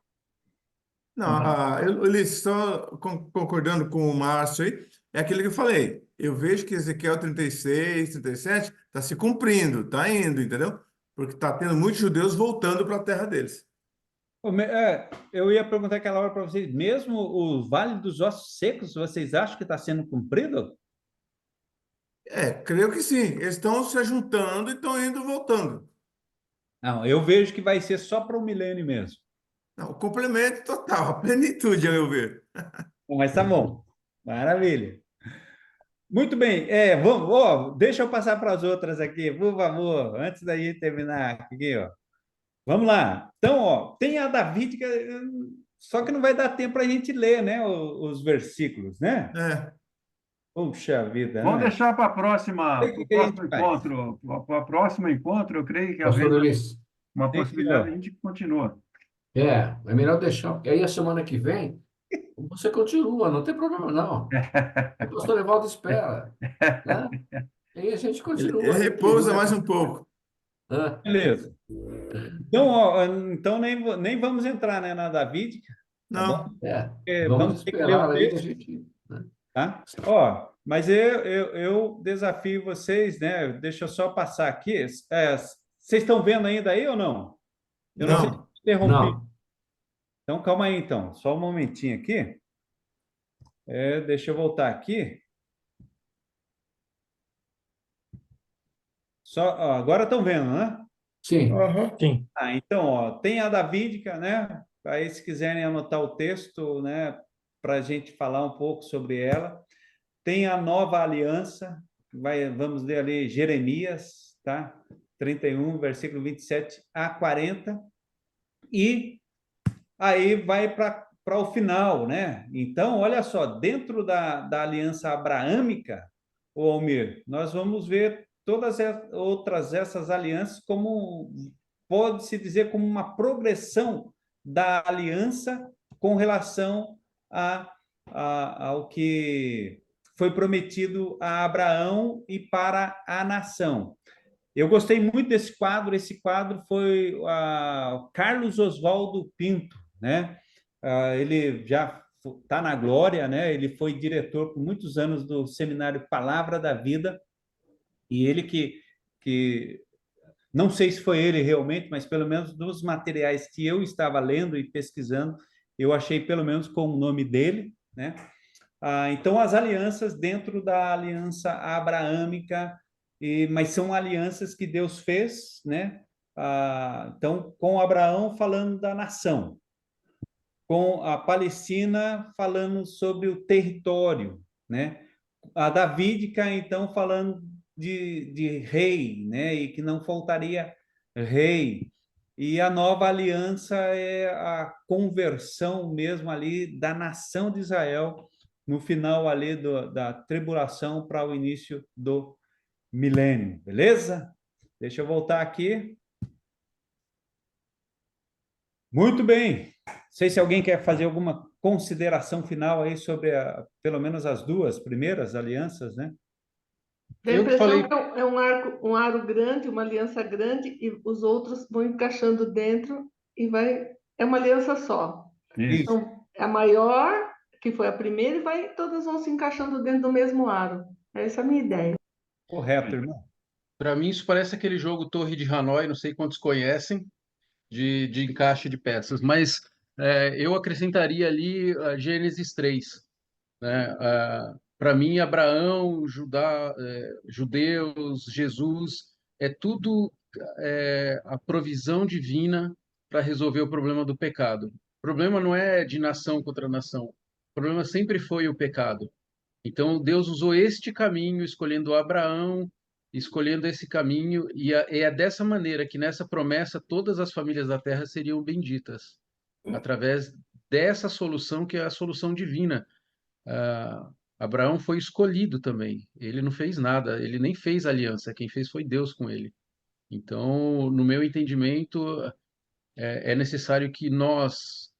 Não, Ulisses, só concordando com o Márcio aí, é aquilo que eu falei. Eu vejo que Ezequiel 36, 37 está se cumprindo, está indo, entendeu? Porque está tendo muitos judeus voltando para a terra deles. Eu ia perguntar aquela hora para vocês, mesmo o Vale dos Ossos Secos, vocês acham que está sendo cumprido? Creio que sim. Eles estão se juntando e estão indo voltando. Não, eu vejo que vai ser só para o milênio mesmo. Não, o complemento total, a plenitude, a meu ver. Mas tá bom. Maravilha. Muito bem. Vamos, deixa eu passar para as outras aqui, por favor, antes da gente terminar aqui, ó. Vamos lá. Então, ó, tem a Davídica, só que não vai dar tempo para a gente ler, né, os versículos, né? Puxa vida, Vamos né? deixar para o próximo faz? encontro. Para o próximo encontro, eu creio que Pastor haverá Ulisses, uma possibilidade, a gente continua. é melhor deixar, porque aí a semana que vem você continua, não tem problema não. O pastor Evaldo espera, né? Aí a gente continua. Ele repousa mais um pouco. Beleza. Então, ó, então nem vamos entrar, né, na Davídica, tá bom? Não. Vamos Vamos ter que ler esperar o aí a texto, gente, né? tá? Ó, mas eu desafio vocês, né? Deixa eu só passar aqui. Vocês estão vendo ainda aí ou não? Eu não sei se Não. interrompi. Não. Então, calma aí, então. Só um momentinho aqui. Deixa eu voltar aqui. Ó, agora estão vendo, né? Sim. Sim. Então, ó, tem a Davídica, né? Aí, se quiserem anotar o texto, né, para a gente falar um pouco sobre ela. Tem a Nova Aliança, vamos ler ali Jeremias, tá? 31, versículo 27 a 40. E aí vai para o final, né? Então, olha só, dentro da aliança abraâmica, o Almir, nós vamos ver todas essas alianças como, pode-se dizer, como uma progressão da aliança com relação ao que foi prometido a Abraão e para a nação. Eu gostei muito desse quadro. Esse quadro foi Carlos Oswaldo Pinto, né? Ele já está na glória, né? Ele foi diretor por muitos anos do seminário Palavra da Vida, e ele que não sei se foi ele realmente, mas pelo menos dos materiais que eu estava lendo e pesquisando, eu achei pelo menos com o nome dele, né? Então, as alianças dentro da aliança abraâmica, mas são alianças que Deus fez, né? Então, com Abraão falando da nação, com a Palestina falando sobre o território, né? A davídica, então, falando de rei, né? E que não faltaria rei. E a nova aliança é a conversão mesmo ali da nação de Israel no final ali da tribulação para o início do milênio, beleza? Deixa eu voltar aqui. Muito bem. Não sei se alguém quer fazer alguma consideração final aí sobre pelo menos as duas primeiras alianças, né? Dá a Eu que impressão falei, que é um aro grande, uma aliança grande, e os outros vão encaixando dentro e vai. É uma aliança só. Isso. Então, a maior, que foi a primeira, e todas vão se encaixando dentro do mesmo aro. Essa é a minha ideia. Correto, irmão. para mim isso parece aquele jogo Torre de Hanoi, não sei quantos conhecem, de encaixe de peças, mas eu acrescentaria ali a Gênesis 3, né? Para mim, Abraão, judeus, Jesus, é tudo a provisão divina para resolver o problema do pecado. O problema não é de nação contra nação. O problema sempre foi o pecado. Então, Deus usou este caminho, escolhendo Abraão, escolhendo esse caminho, e é dessa maneira que nessa promessa todas as famílias da terra seriam benditas, através dessa solução que é a solução divina. Abraão foi escolhido também. Ele não fez nada, ele nem fez aliança. Quem fez foi Deus com ele. Então, no meu entendimento, é necessário que nós,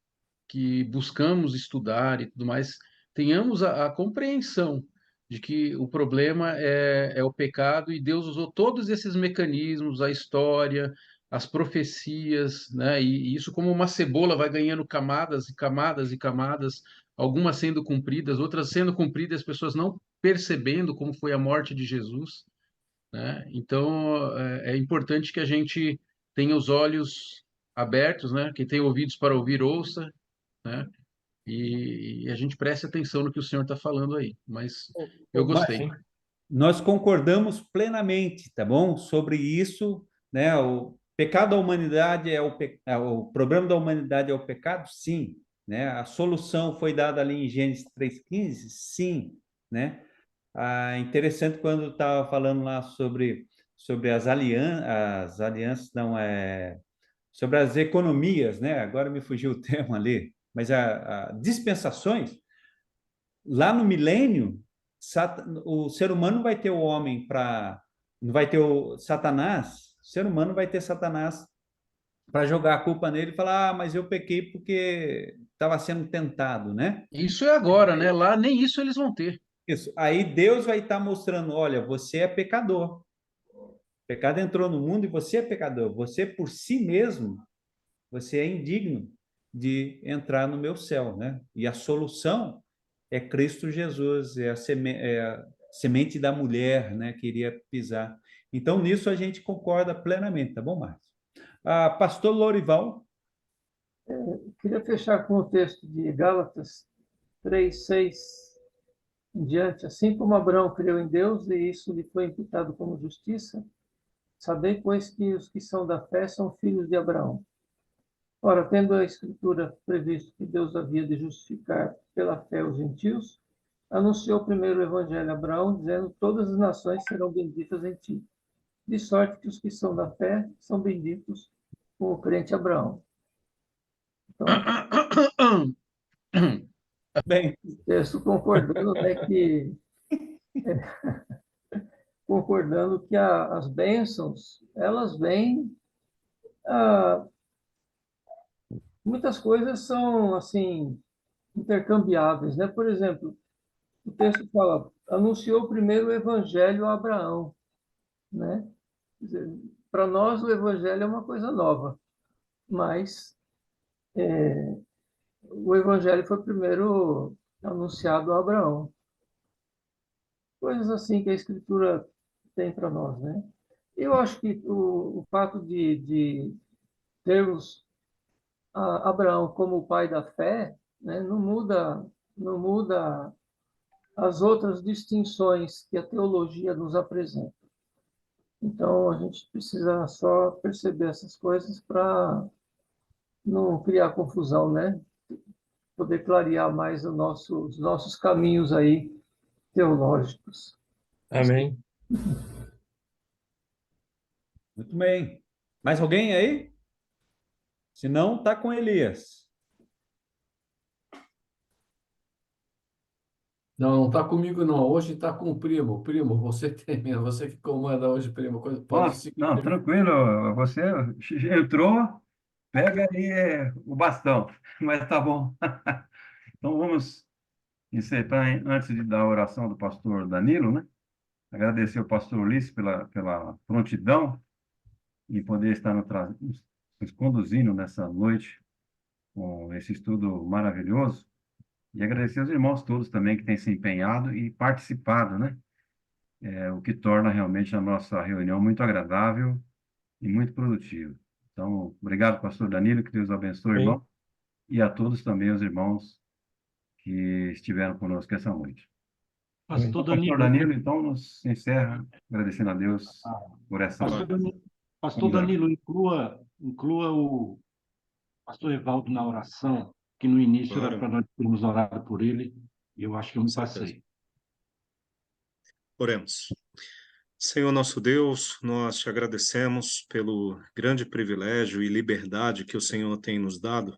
que buscamos estudar e tudo mais, tenhamos a compreensão de que o problema é o pecado e Deus usou todos esses mecanismos, a história, as profecias, né? E isso como uma cebola vai ganhando camadas e camadas e camadas, algumas sendo cumpridas, outras sendo cumpridas, as pessoas não percebendo como foi a morte de Jesus, né? Então é importante que a gente tenha os olhos abertos, né? Quem tem ouvidos para ouvir, ouça, né? E a gente preste atenção no que o senhor está falando aí. Mas eu gostei. Nós concordamos plenamente, tá bom? Sobre isso, né? O pecado da humanidade o problema da humanidade é o pecado? Sim, né? A solução foi dada ali em Gênesis 3,15? Sim, né? Interessante quando estava falando lá sobre as alianças, não é sobre as economias, né? Agora me fugiu o termo ali, mas a dispensações. Lá no milênio, o ser humano vai ter o homem para. Não vai ter o Satanás, o ser humano vai ter Satanás para jogar a culpa nele e falar: mas eu pequei porque estava sendo tentado, né? Isso é agora, né? Lá nem isso eles vão ter. Isso. Aí Deus vai estar mostrando: olha, você é pecador. O pecado entrou no mundo e você é pecador. Você, por si mesmo, você é indigno de entrar no meu céu, né? E a solução é Cristo Jesus, é a semente da mulher, né, que iria pisar. Então, nisso a gente concorda plenamente, tá bom, Márcio? Pastor Lorival. Queria fechar com o texto de Gálatas 3:6 em diante. Assim como Abraão creu em Deus e isso lhe foi imputado como justiça, sabei, pois, que os que são da fé são filhos de Abraão. Ora, tendo a Escritura previsto que Deus havia de justificar pela fé os gentios, anunciou primeiro o Evangelho a Abraão, dizendo: todas as nações serão benditas em ti. De sorte que os que são da fé são benditos com o crente Abraão. Então, Bem, texto concordando, né, concordando que as bênçãos, elas vêm, muitas coisas são, assim, intercambiáveis, né? Por exemplo, o texto fala: anunciou primeiro o evangelho a Abraão, né? Para nós o evangelho é uma coisa nova, mas o evangelho foi primeiro anunciado a Abraão. Coisas assim que a Escritura tem para nós, né? Eu acho que o fato de termos Abraão como o pai da fé, né, não muda as outras distinções que a teologia nos apresenta. Então, a gente precisa só perceber essas coisas para não criar confusão, né? Poder clarear mais os nossos caminhos aí teológicos. Amém. Muito bem. Mais alguém aí? Se não, tá com Elias. Não, não está comigo, não. Hoje está com o primo. Primo, você termina, você que comanda hoje, primo. Pode Nossa, seguir. não, tranquilo, você entrou, pega aí o bastão, mas tá bom. Então vamos encerrar antes de dar a oração do pastor Danilo, né? Agradecer ao pastor Ulisses pela prontidão em poder estar nos conduzindo nessa noite com esse estudo maravilhoso. E agradecer aos irmãos todos também que têm se empenhado e participado, né? O que torna realmente a nossa reunião muito agradável e muito produtiva. Então, obrigado, pastor Danilo, que Deus abençoe, Amém. irmão, e a todos também os irmãos que estiveram conosco essa noite. Amém. Pastor Pastor Danilo, Danilo, então, nos encerra agradecendo a Deus por essa Pastor Danilo, inclua o pastor Evaldo na oração, que no início era Claro. para nós termos orado por ele, e eu acho que eu me certeza. passei. Oremos. Senhor nosso Deus, nós te agradecemos pelo grande privilégio e liberdade que o Senhor tem nos dado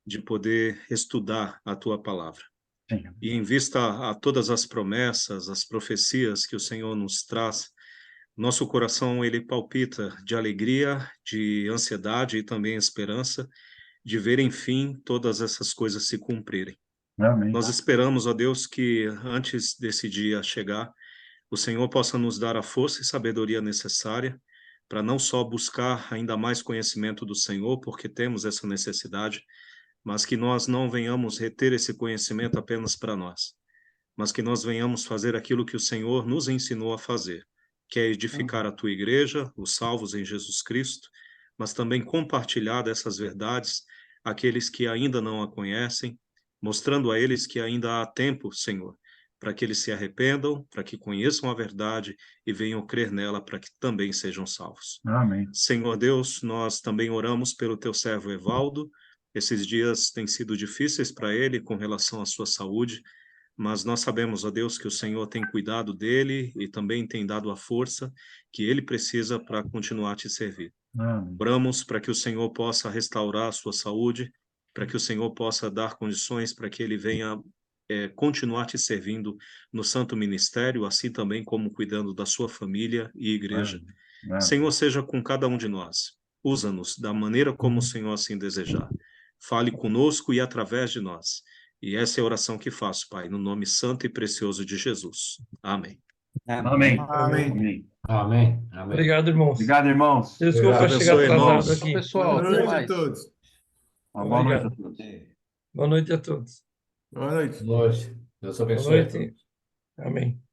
de poder estudar a tua palavra. Senhor. E em vista a todas as promessas, as profecias que o Senhor nos traz, nosso coração ele palpita de alegria, de ansiedade e também esperança de ver, enfim, todas essas coisas se cumprirem. Amém. Nós esperamos, ó Deus, que antes desse dia chegar, o Senhor possa nos dar a força e sabedoria necessária para não só buscar ainda mais conhecimento do Senhor, porque temos essa necessidade, mas que nós não venhamos reter esse conhecimento apenas para nós, mas que nós venhamos fazer aquilo que o Senhor nos ensinou a fazer, que é edificar a tua igreja, os salvos em Jesus Cristo, mas também compartilhar dessas verdades àqueles que ainda não a conhecem, mostrando a eles que ainda há tempo, Senhor, para que eles se arrependam, para que conheçam a verdade e venham crer nela, para que também sejam salvos. Amém. Senhor Deus, nós também oramos pelo teu servo Evaldo. Esses dias têm sido difíceis para ele com relação à sua saúde, mas nós sabemos, ó Deus, que o Senhor tem cuidado dele e também tem dado a força que ele precisa para continuar a te servir. Amém. Oramos para que o Senhor possa restaurar a sua saúde, para que o Senhor possa dar condições para que ele venha continuar te servindo no santo ministério, assim também como cuidando da sua família e igreja. Amém. Senhor, seja com cada um de nós. Usa-nos da maneira como o Senhor assim desejar. Fale conosco e através de nós. E essa é a oração que faço, Pai, no nome santo e precioso de Jesus. Amém. Amém. Amém. Amém. Amém. Amém. Obrigado, irmãos. Obrigado, irmãos. Desculpa Deus chegar abençoe, atrasado irmãos. aqui. Pessoal, Boa até noite a mais. todos. Uma boa noite a Obrigado. todos. Boa noite a todos. Boa noite. Boa noite. Deus Boa abençoe a noite. todos. Amém.